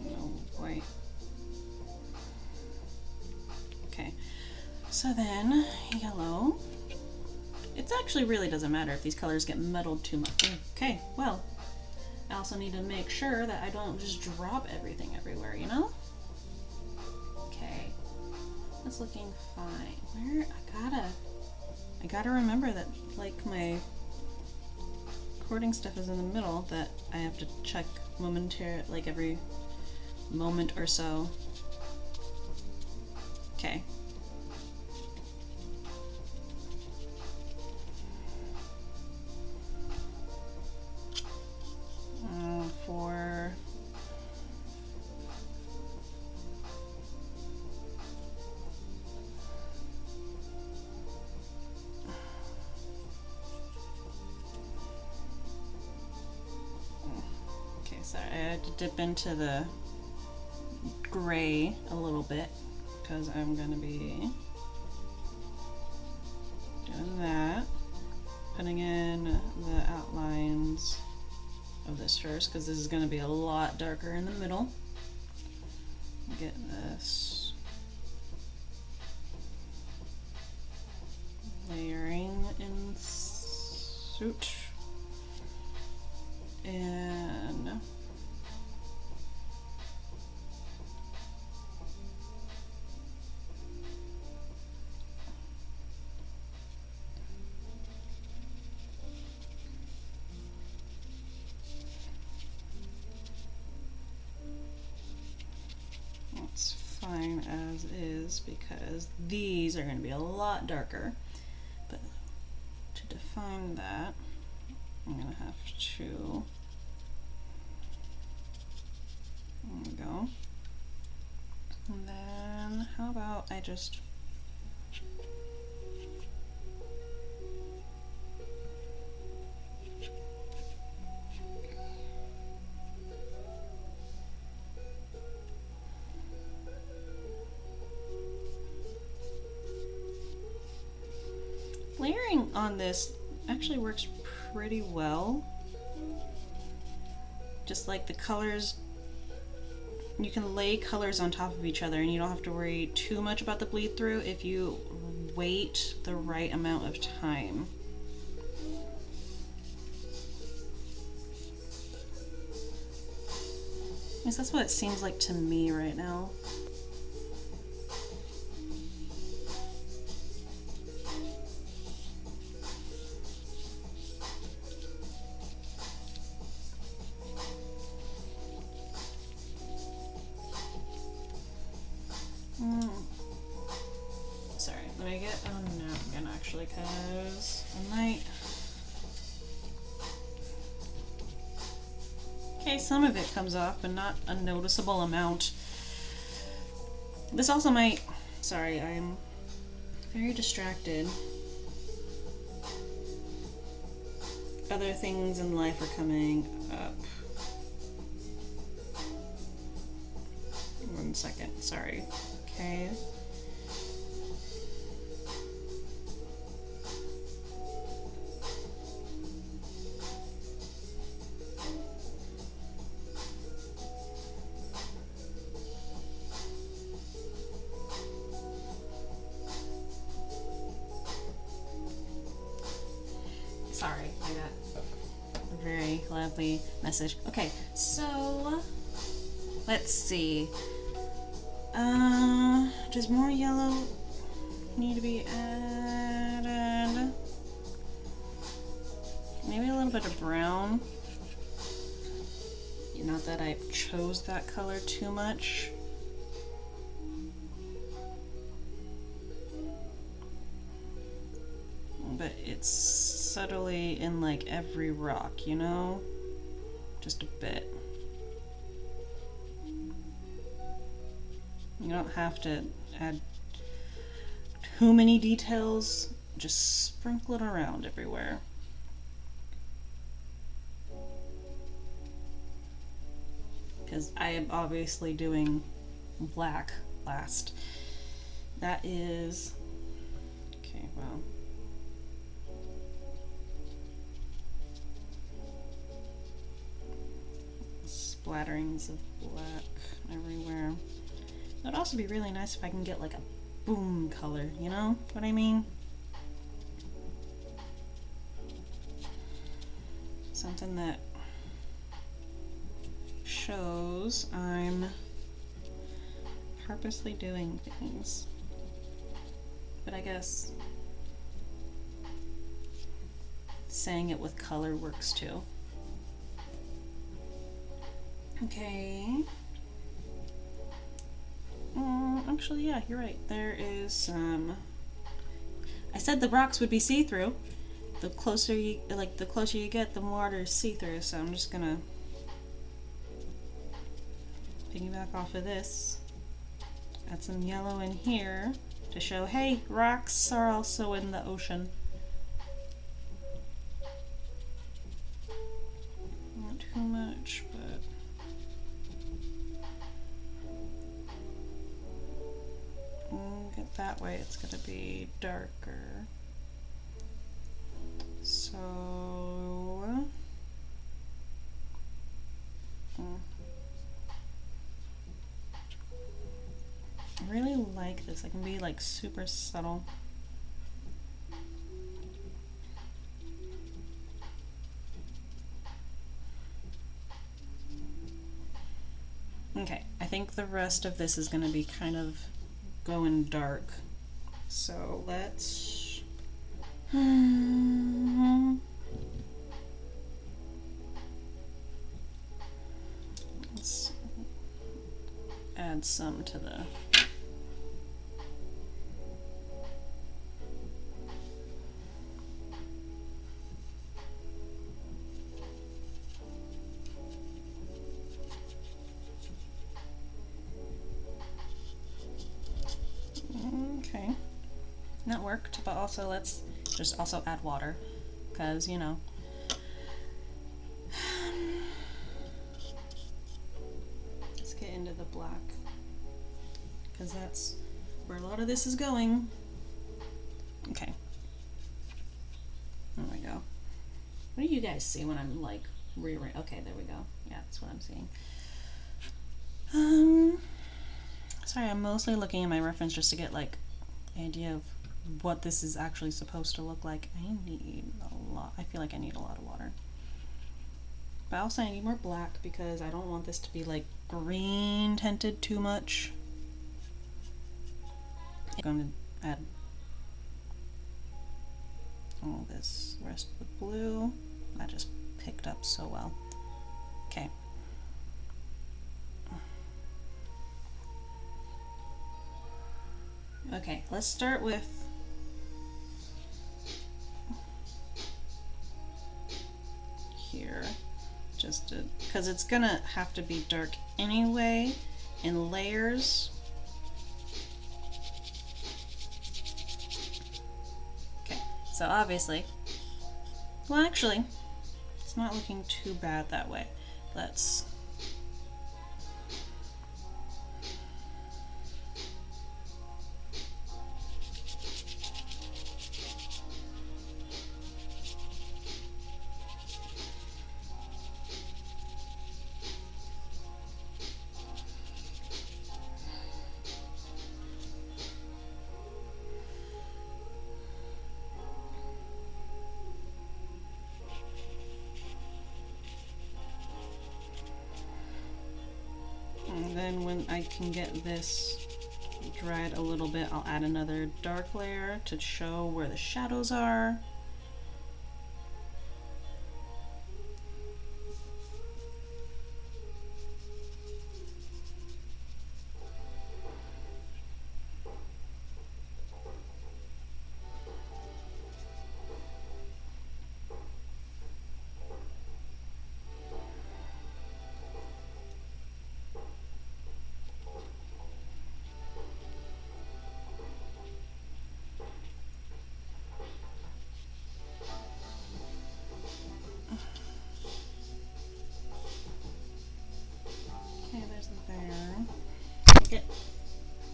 No white. Okay, so then yellow. It actually really doesn't matter if these colors get muddled too much. Okay, well, I also need to make sure that I don't just drop everything everywhere, you know? Okay, that's looking fine. Where, I gotta remember that like my recording stuff is in the middle, that I have to check momentarily, like every moment or so. Okay. For okay, sorry, I had to dip into the gray a little bit because I'm gonna be doing that, putting in the outlines of this first because this is going to be a lot darker in the middle. Get this layering in suit and it's fine as is because these are going to be a lot darker, but to define that I'm going to have to, there we go, and then how about I just layering on this actually works pretty well. Just like the colors, you can lay colors on top of each other and you don't have to worry too much about the bleed through if you wait the right amount of time. At least that's what it seems like to me right now. Sorry, let me get a napkin actually, because I might. Okay, some of it comes off, but not a noticeable amount. This also might. Sorry, I'm very distracted. Other things in life are coming up. 1 second, sorry. Okay. Sorry, I got a very lovely message. Okay, so let's see. Does more yellow need to be added? Maybe a little bit of brown. Not that I chose that color too much. But it's subtly in like every rock, you know? Just a bit. You don't have to add too many details, just sprinkle it around everywhere. Because I am obviously doing black last. That is, okay, well. Splatterings of black everywhere. It would also be really nice if I can get like a boom color, you know what I mean? Something that shows I'm purposely doing things. But I guess saying it with color works too. Okay. Actually, yeah, you're right. There is some. I said the rocks would be see-through. The closer you get, the more they're see-through. So I'm just gonna piggyback off of this. Add some yellow in here to show, hey, rocks are also in the ocean. Not too much, but. Get that way, it's going to be darker. So like this. I can be like super subtle. Okay, I think the rest of this is going to be kind of going dark. So let's add some to the okay. That worked, but also let's just also add water, because you know. Let's get into the black, because that's where a lot of this is going. Okay. There we go. What do you guys see when I'm like rearranging? Okay, there we go. Yeah, that's what I'm seeing. Sorry, I'm mostly looking at my reference just to get like an idea of what this is actually supposed to look like. I need a lot. I feel like I need a lot of water. But also I need more black because I don't want this to be like green tinted too much. I'm going to add all this rest of the blue. That just picked up so well. Okay. Okay, let's start with here, just because it's gonna have to be dark anyway in layers. Okay, so obviously, well actually, it's not looking too bad that way. Let's and then when I can get this dried a little bit, I'll add another dark layer to show where the shadows are.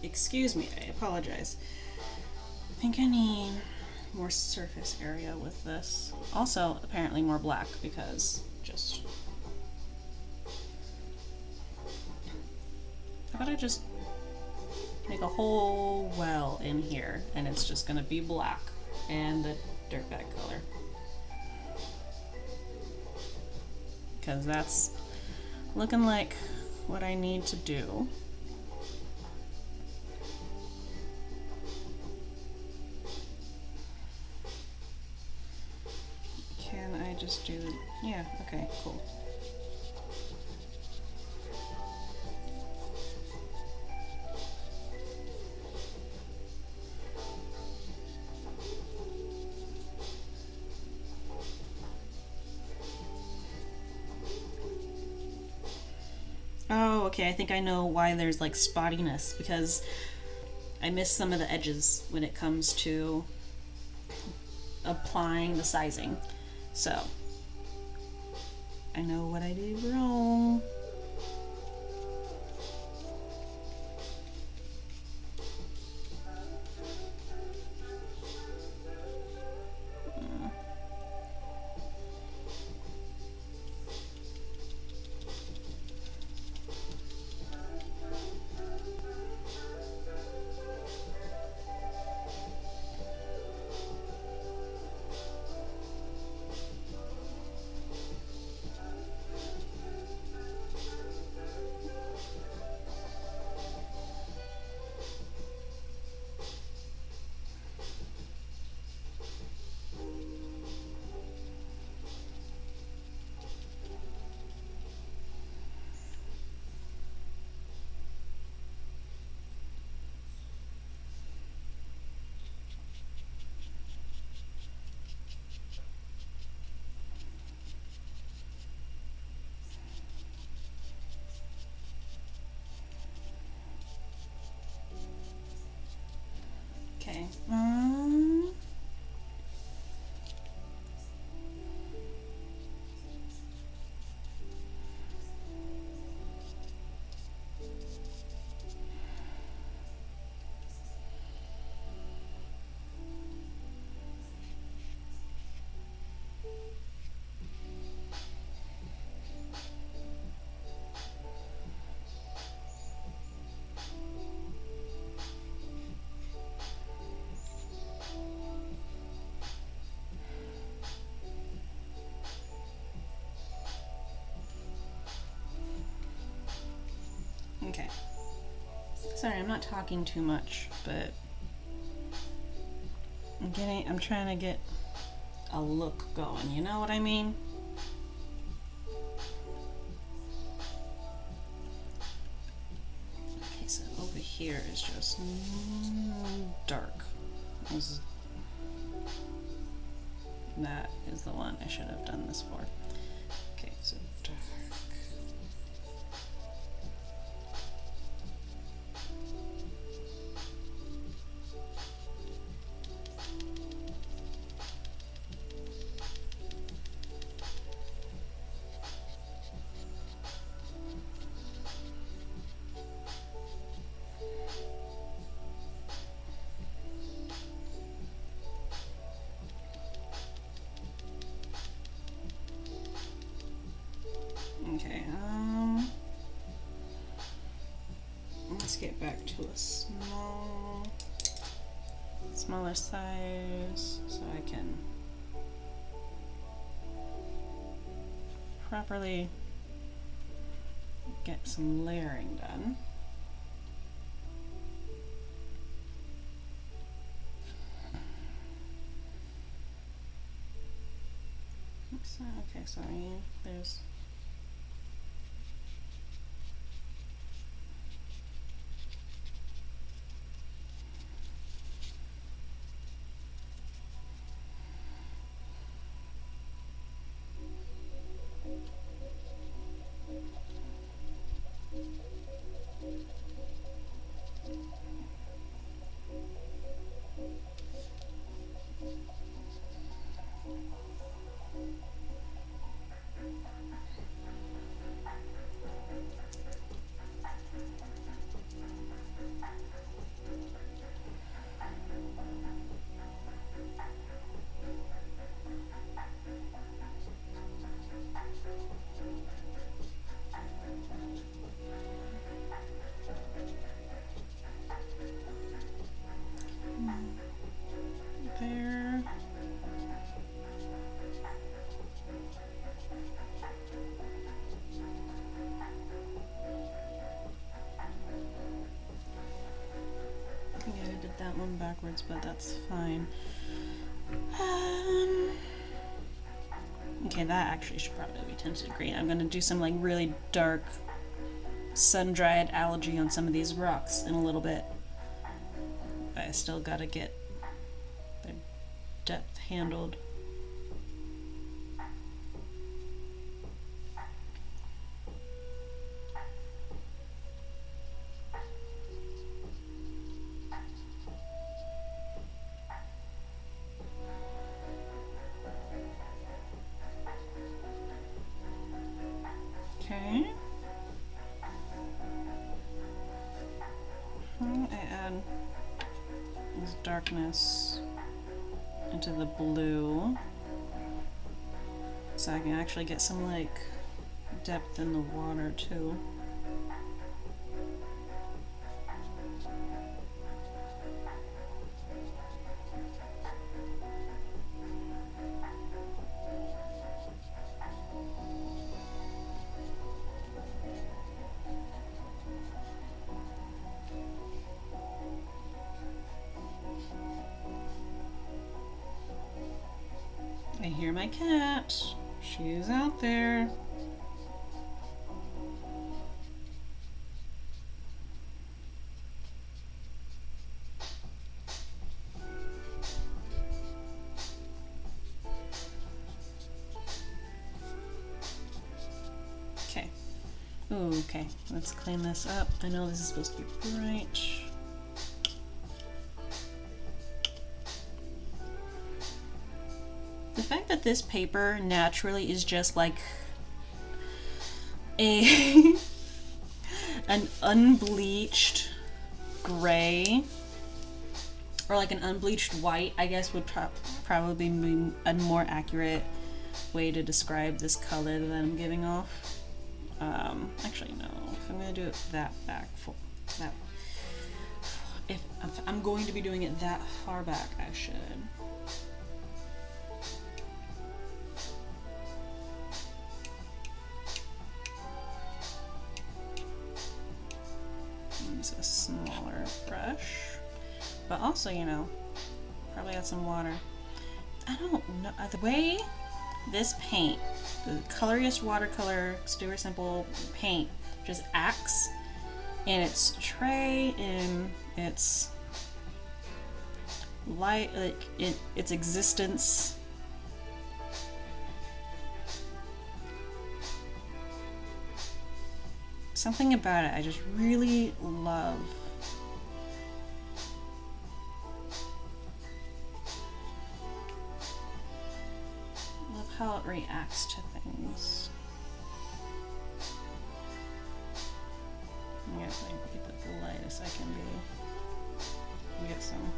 Excuse me, I apologize. I think I need more surface area with this. Also, apparently more black because just... How about I just make a whole well in here and it's just gonna be black and the dirtbag color. Because that's looking like what I need to do. Just do, yeah, okay, cool. Oh, okay, I think I know why there's like spottiness, because I miss some of the edges when it comes to applying the sizing. So, I know what I did wrong. Okay. Okay. Sorry, I'm not talking too much, but I'm trying to get a look going, you know what I mean? Okay, so over here is just dark. That is the one I should have done this for. Okay, so dark. Okay, let's get back to a smaller size so I can properly get some layering done. Okay, sorry, there's there. Yeah, I did that one backwards, but that's fine. Okay, that actually should probably be tinted green. I'm gonna do some like really dark sun-dried algae on some of these rocks in a little bit. But I still gotta get the depth handled. Okay. I add this darkness into the blue so I can actually get some like depth in the water too. I hear my cat. She's out there. Okay. Ooh, okay. Let's clean this up. I know this is supposed to be bright. that this paper naturally is just like a an unbleached gray, or like an unbleached white, I guess would probably be a more accurate way to describe this color that I'm giving off. Actually no, if I'm gonna do it that back, if I'm going to be doing it that far back, I should. Use a smaller brush, but also, you know, probably add some water. I don't know, the way this paint, the coloriest watercolor Super Simple paint, just acts in its tray, in its light, like in its existence. Something about it I just really love. Love how it reacts to things. I'm gonna keep it the lightest I can be. Get some.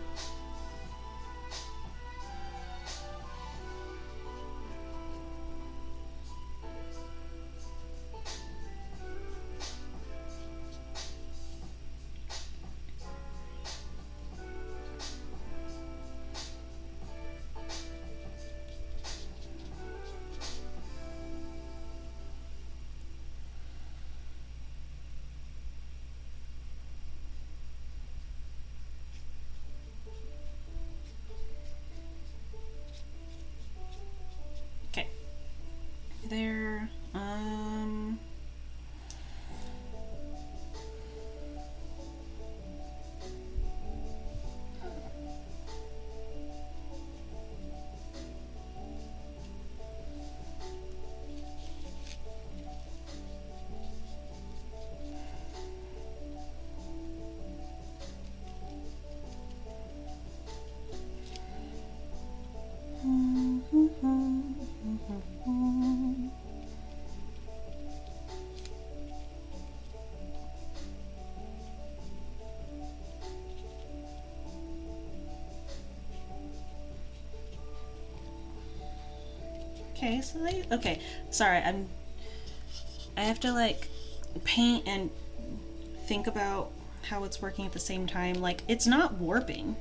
There, okay, so okay, sorry, I have to like paint and think about how it's working at the same time. Like, it's not warping,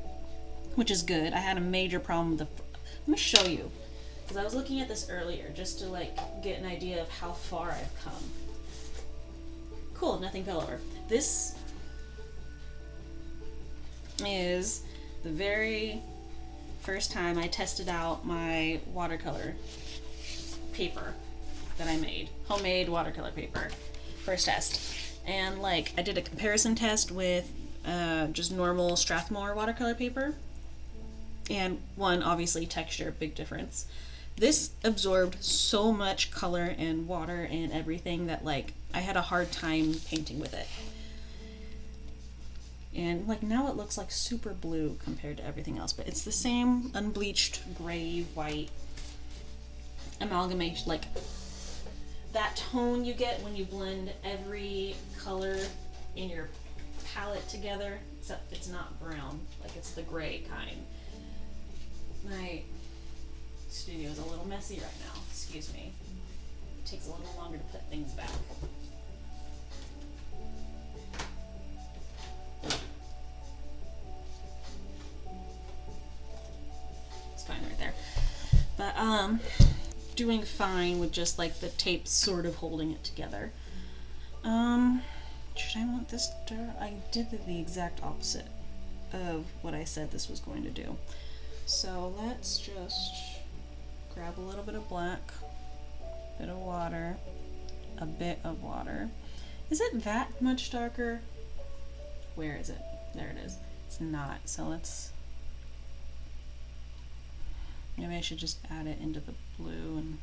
which is good. I had a major problem with let me show you, because I was looking at this earlier just to like get an idea of how far I've come. Cool, nothing fell over. This is the very first time I tested out my watercolor paper that I made. Homemade watercolor paper. First test. And like, I did a comparison test with just normal Strathmore watercolor paper. And one, obviously, texture, big difference. This absorbed so much color and water and everything that like I had a hard time painting with it. And like now it looks like super blue compared to everything else, but it's the same unbleached gray, white amalgamation, like that tone you get when you blend every color in your palette together, except it's not brown, like it's the gray kind. My studio is a little messy right now, excuse me. It takes a little longer to put things back. It's fine right there. But doing fine with just like the tape sort of holding it together. Should I want this dark? I did the exact opposite of what I said this was going to do. So let's just grab a little bit of black, a bit of water, a bit of water. Is it that much darker? Where is it? There it is. It's not. So let's, maybe I should just add it into the blue and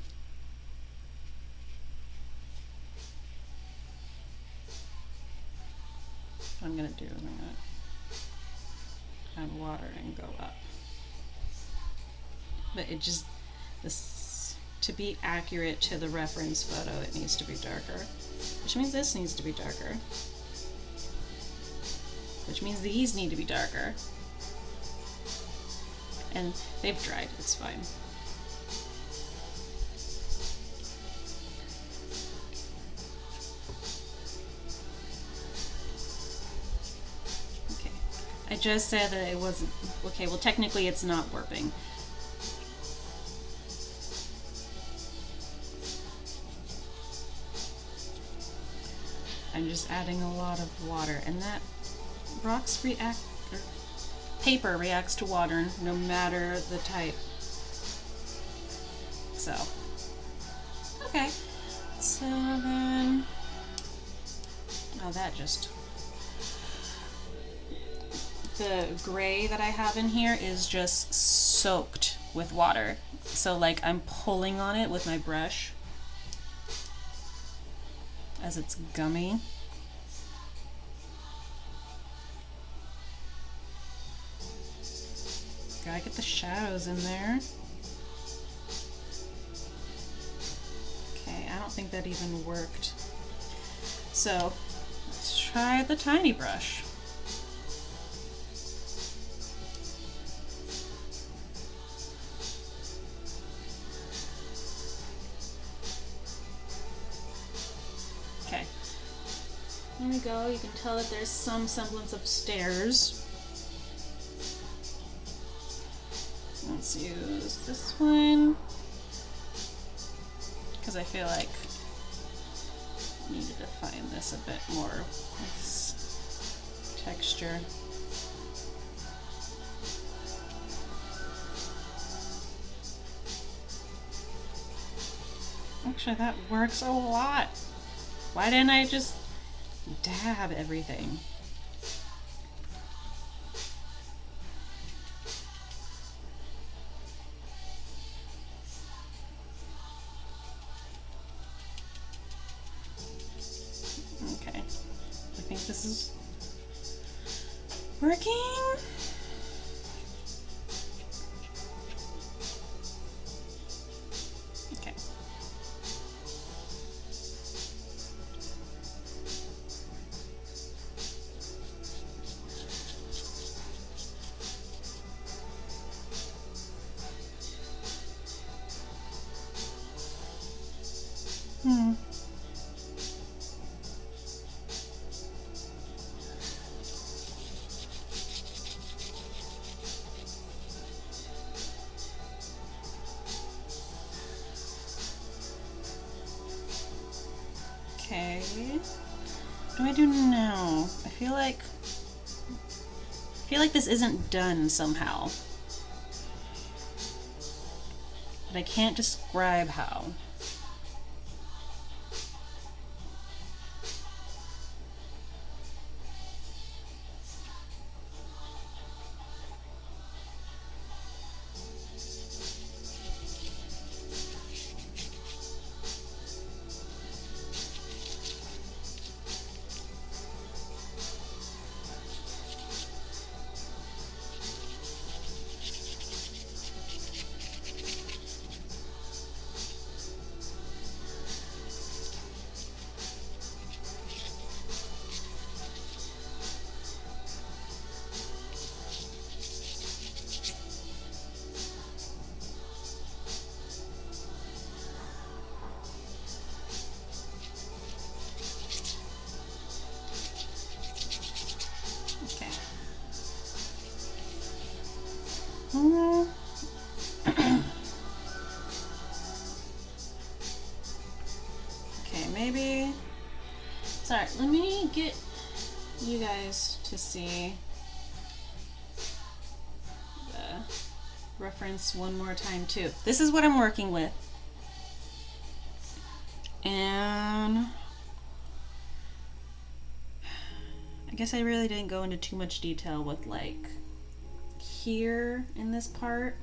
what I'm gonna do is I'm gonna add water and go up. But it just, this, to be accurate to the reference photo, it needs to be darker, which means this needs to be darker, which means these need to be darker. And they've dried, it's fine. Okay, I just said that it wasn't, okay, well technically it's not warping. I'm just adding a lot of water, and that rocks react, or paper reacts to water no matter the type. So, okay. So then, oh, that just, the gray that I have in here is just soaked with water. So like I'm pulling on it with my brush as it's gummy. Gotta get the shadows in there. Okay, I don't think that even worked. So let's try the tiny brush. Okay, there we go. You can tell that there's some semblance of stairs. Let's use this one because I feel like I need to define this a bit more, this texture. Actually, that works a lot. Why didn't I just dab everything? Okay, I think this is working. Okay. Okay, what do I do now? I feel like this isn't done somehow, but I can't describe how. Okay, maybe. Sorry, let me get you guys to see the reference one more time too. This is what I'm working with. And I guess I really didn't go into too much detail with like here in this part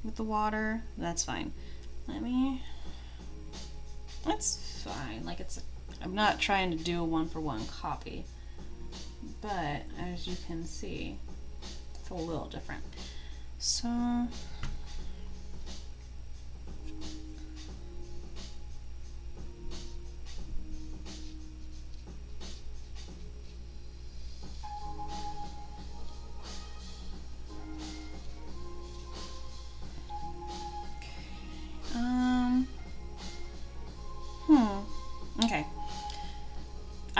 with the water. That's fine. That's fine. Like I'm not trying to do a one-for-one copy, but as you can see, it's a little different. So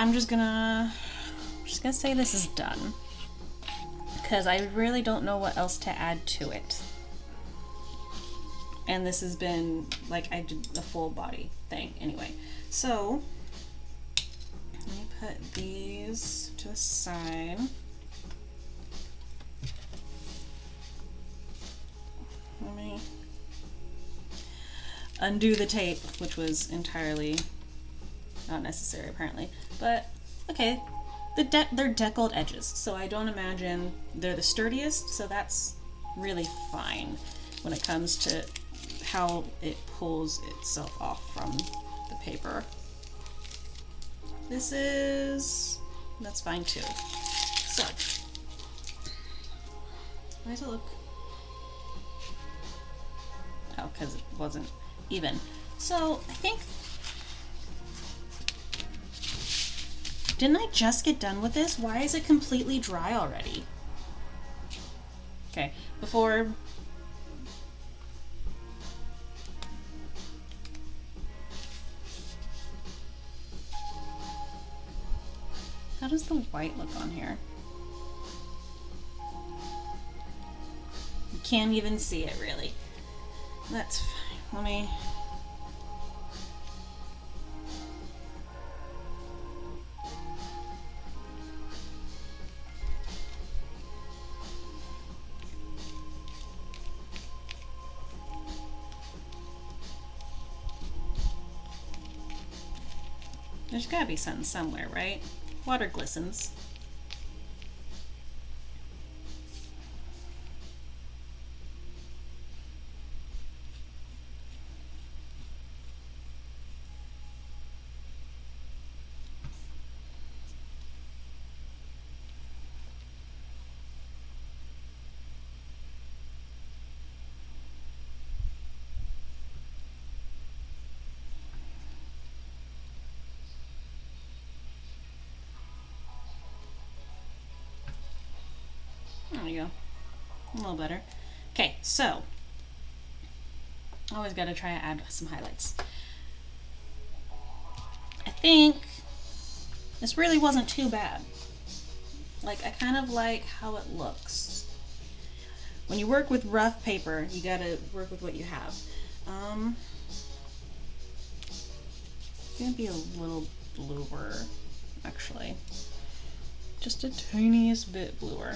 I'm just gonna say this is done, because I really don't know what else to add to it. And this has been, like, I did the full body thing anyway. So, let me put these to the side. Let me undo the tape, which was entirely not necessary apparently. But, okay, they're deckled edges, so I don't imagine they're the sturdiest, so that's really fine when it comes to how it pulls itself off from the paper. That's fine too. So, why does it look? Oh, because it wasn't even. So, I think, didn't I just get done with this? Why is it completely dry already? Okay, before, how does the white look on here? You can't even see it really. That's fine. Let me, there's gotta be something somewhere, right? Water glistens. There you go. A little better. Okay, so always got to try to add some highlights. I think this really wasn't too bad. Like, I kind of like how it looks. When you work with rough paper, you got to work with what you have. It's gonna be a little bluer, actually. Just a tiniest bit bluer.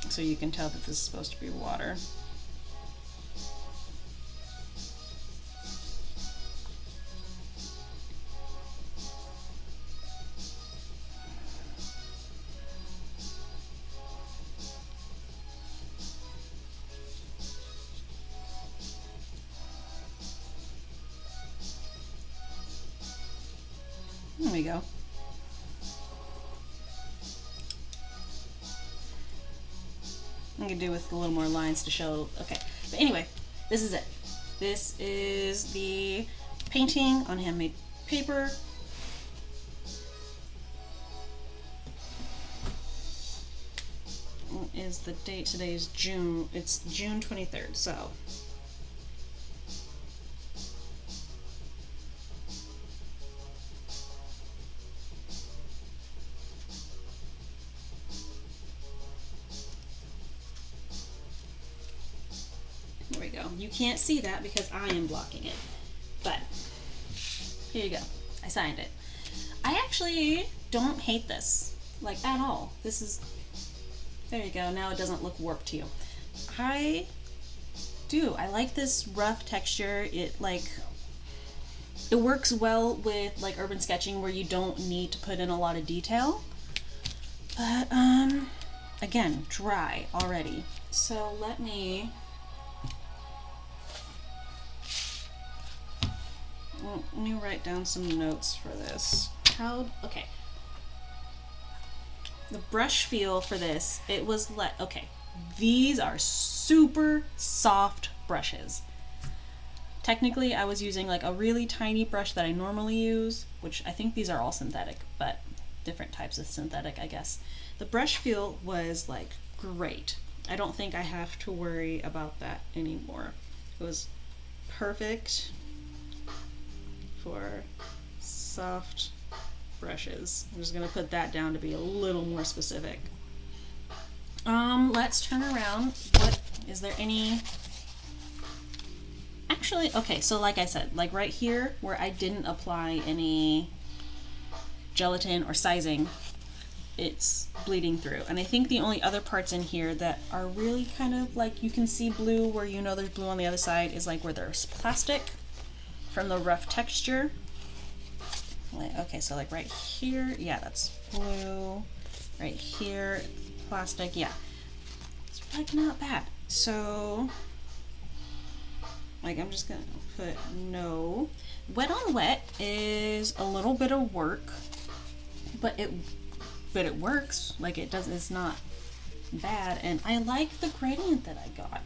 So you can tell that this is supposed to be water. There we go. I could do with a little more lines to show. Okay, but anyway, this is it. This is the painting on handmade paper. What is the date? Today is June. It's June 23rd. So there we go. You can't see that because I am blocking it. But here you go. I signed it. I actually don't hate this, like, at all. This is, there you go. Now it doesn't look warped to you. I do. I like this rough texture. It works well with like urban sketching where you don't need to put in a lot of detail. But again, dry already. So let me write down some notes for this. Okay. The brush feel for this, it was okay. These are super soft brushes. Technically, I was using like a really tiny brush that I normally use, which I think these are all synthetic, but different types of synthetic, I guess. The brush feel was like great. I don't think I have to worry about that anymore. It was perfect. for soft brushes. I'm just gonna put that down to be a little more specific. Let's turn around. What is there any? Actually, okay, so like I said, like right here where I didn't apply any gelatin or sizing, it's bleeding through. And I think the only other parts in here that are really kind of like you can see blue where you know there's blue on the other side is like where there's plastic from the rough texture. Okay, so like right here, yeah, that's blue. Right here, plastic, yeah. It's like not bad. So, like I'm just gonna put no. Wet on wet is a little bit of work, but it works. Like it does, it's not bad, and I like the gradient that I got.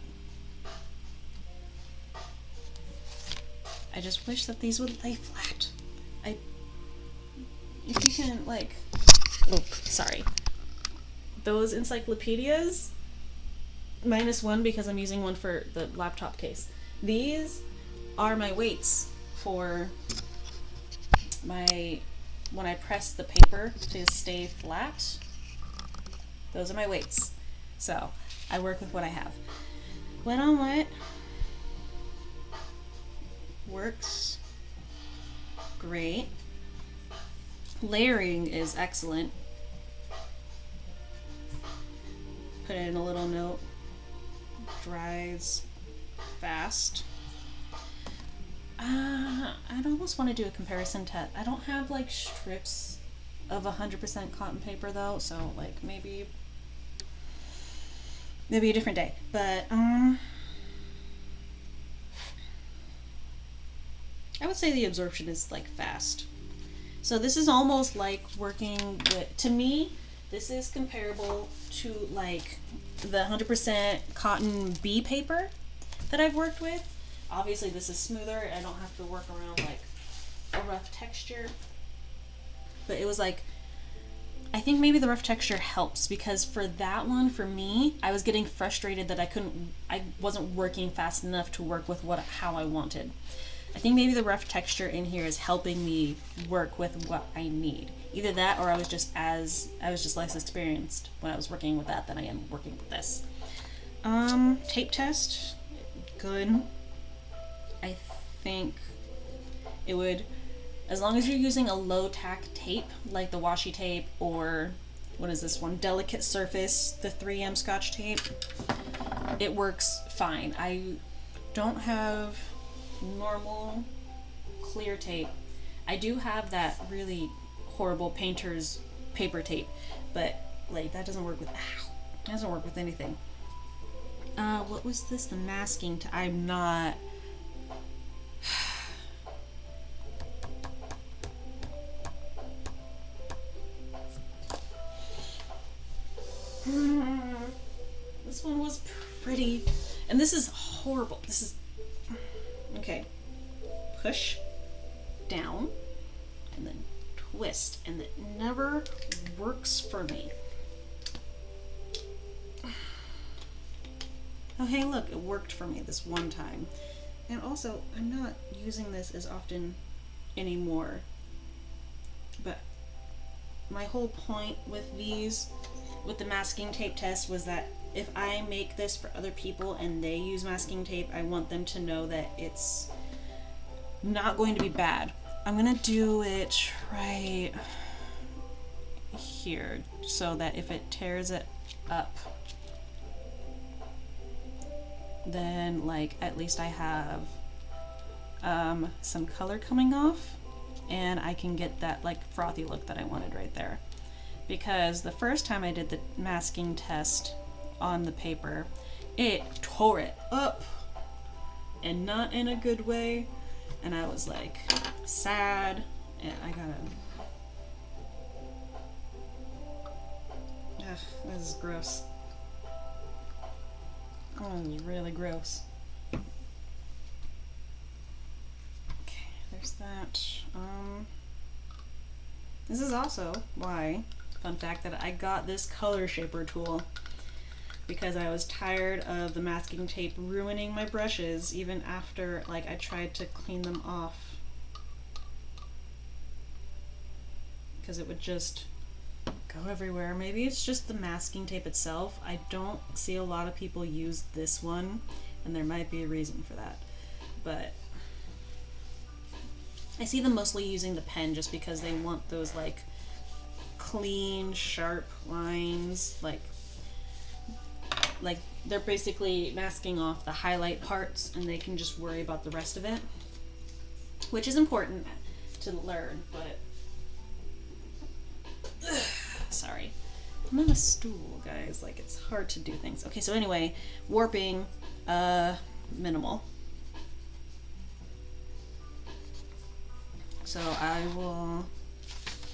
I just wish that these would lay flat. If you can like, oh, sorry. Those encyclopedias, -1 because I'm using one for the laptop case. These are my weights for my, when I press the paper to stay flat. Those are my weights. So I work with what I have. Wet on wet works great. Layering is excellent. Put in a little note. Dries fast. I'd almost want to do a comparison test. I don't have like strips of 100% cotton paper though, so like maybe a different day. But I would say the absorption is like fast. So this is almost like working with, to me, this is comparable to like the 100% cotton bee paper that I've worked with. Obviously this is smoother. I don't have to work around like a rough texture. But it was like, I think maybe the rough texture helps because for that one, for me, I was getting frustrated that I wasn't working fast enough to work with how I wanted. I think maybe the rough texture in here is helping me work with what I need. Either that or I was just less experienced when I was working with that than I am working with this. Tape test, good. I think it would, as long as you're using a low tack tape like the washi tape or what is this one, Delicate Surface, the 3M Scotch tape, it works fine. I don't have normal clear tape. I do have that really horrible painter's paper tape, but like that doesn't work with anything. What was this? The masking I'm not this one was pretty, and this is horrible. This is okay. Push down and then twist, and it never works for me. Oh hey, look, it worked for me this one time. And also, I'm not using this as often anymore. But my whole point with these, with the masking tape test, was that if I make this for other people and they use masking tape, I want them to know that it's not going to be bad. I'm gonna do it right here so that if it tears it up, then like at least I have some color coming off and I can get that like frothy look that I wanted right there. Because the first time I did the masking test on the paper, it tore it up and not in a good way, and I was like sad, and I gotta, ugh, this is gross. Oh, this is really gross. Okay, there's that. This is also why, fun fact, that I got this color shaper tool, because I was tired of the masking tape ruining my brushes even after like I tried to clean them off. because it would just go everywhere. Maybe it's just the masking tape itself. I don't see a lot of people use this one, and there might be a reason for that. But I see them mostly using the pen just because they want those like clean, sharp lines, like they're basically masking off the highlight parts and they can just worry about the rest of it, which is important to learn, but sorry. I'm on a stool, guys, like it's hard to do things. Okay, so anyway, warping, minimal. So I will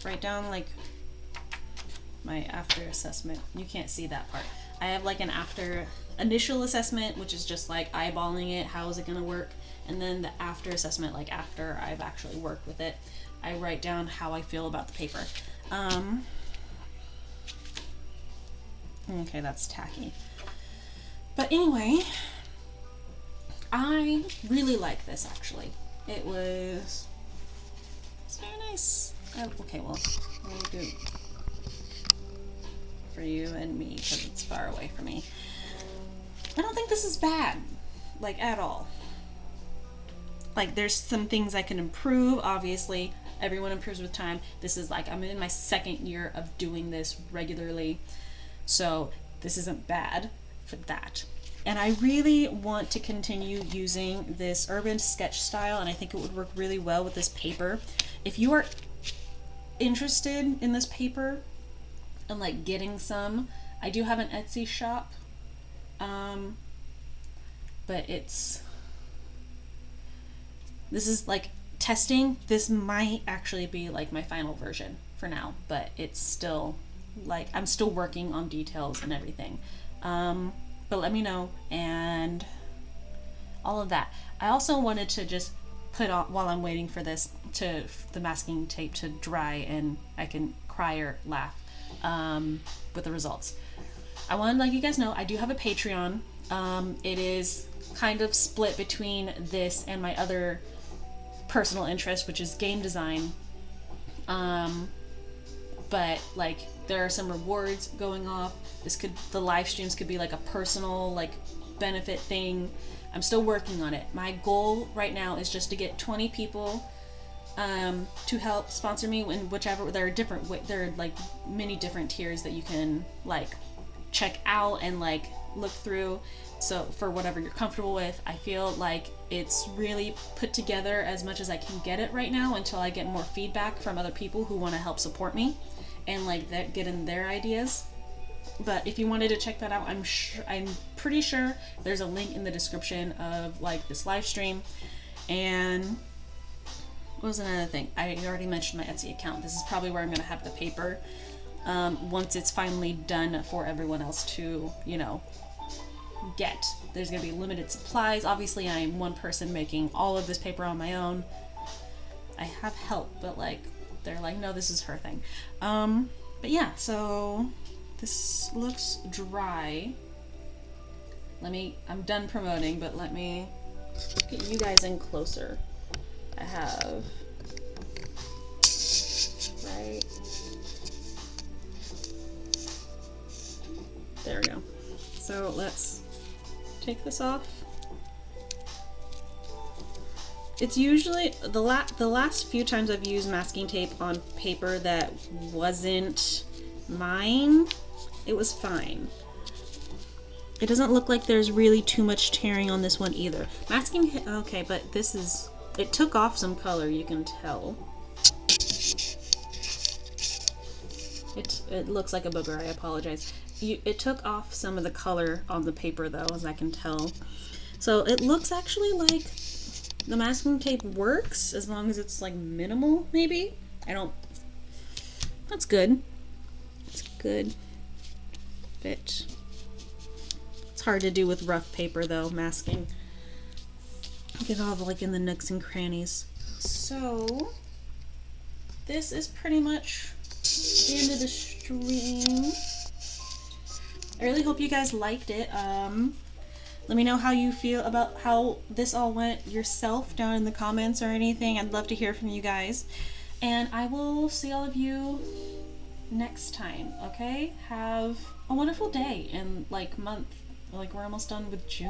write down like my after assessment. You can't see that part. I have like an after initial assessment, which is just like eyeballing it, how is it gonna work, and then the after assessment, like after I've actually worked with it, I write down how I feel about the paper. Okay, that's tacky. But anyway, I really like this actually. It's very nice. Oh, okay, well, I'll do for you and me because it's far away from me. I don't think this is bad, like at all. Like there's some things I can improve, obviously. Everyone improves with time. This is like, I'm in my second year of doing this regularly. So this isn't bad for that. And I really want to continue using this urban sketch style, and I think it would work really well with this paper. If you are interested in this paper and like getting some, I do have an Etsy shop, but this is like testing. This might actually be like my final version for now, but it's still like, I'm still working on details and everything. But let me know and all of that. I also wanted to just put on, while I'm waiting for this the masking tape to dry and I can cry or laugh with the results. I want to let you guys know I do have a Patreon. It is kind of split between this and my other personal interest, which is game design. But like there are some rewards going off. The live streams could be like a personal like benefit thing. I'm still working on it. My goal right now is just to get 20 people to help sponsor me in whichever. There are like many different tiers that you can like check out and like look through. So for whatever you're comfortable with, I feel like it's really put together as much as I can get it right now until I get more feedback from other people who want to help support me and like get in their ideas. But if you wanted to check that out, I'm pretty sure there's a link in the description of like this live stream. And what was another thing? I already mentioned my Etsy account. This is probably where I'm going to have the paper once it's finally done for everyone else to, you know, get. There's going to be limited supplies. Obviously, I am one person making all of this paper on my own. I have help, but like they're like, no, this is her thing. But yeah, so this looks dry. I'm done promoting, but let me get you guys in closer. I have, right, there we go. So let's take this off. It's usually, the last few times I've used masking tape on paper that wasn't mine, it was fine. It doesn't look like there's really too much tearing on this one either. Masking, okay, but it took off some color, you can tell. It looks like a booger, I apologize. It took off some of the color on the paper though, as I can tell. So it looks actually like the masking tape works as long as it's like minimal, maybe? That's good. It's good fit. It's hard to do with rough paper though, masking. Get all the like in the nooks and crannies. So this is pretty much the end of the stream. I really hope you guys liked it. Let me know how you feel about how this all went yourself down in the comments or anything. I'd love to hear from you guys. And I will see all of you next time, okay? Have a wonderful day and like month. Like we're almost done with June.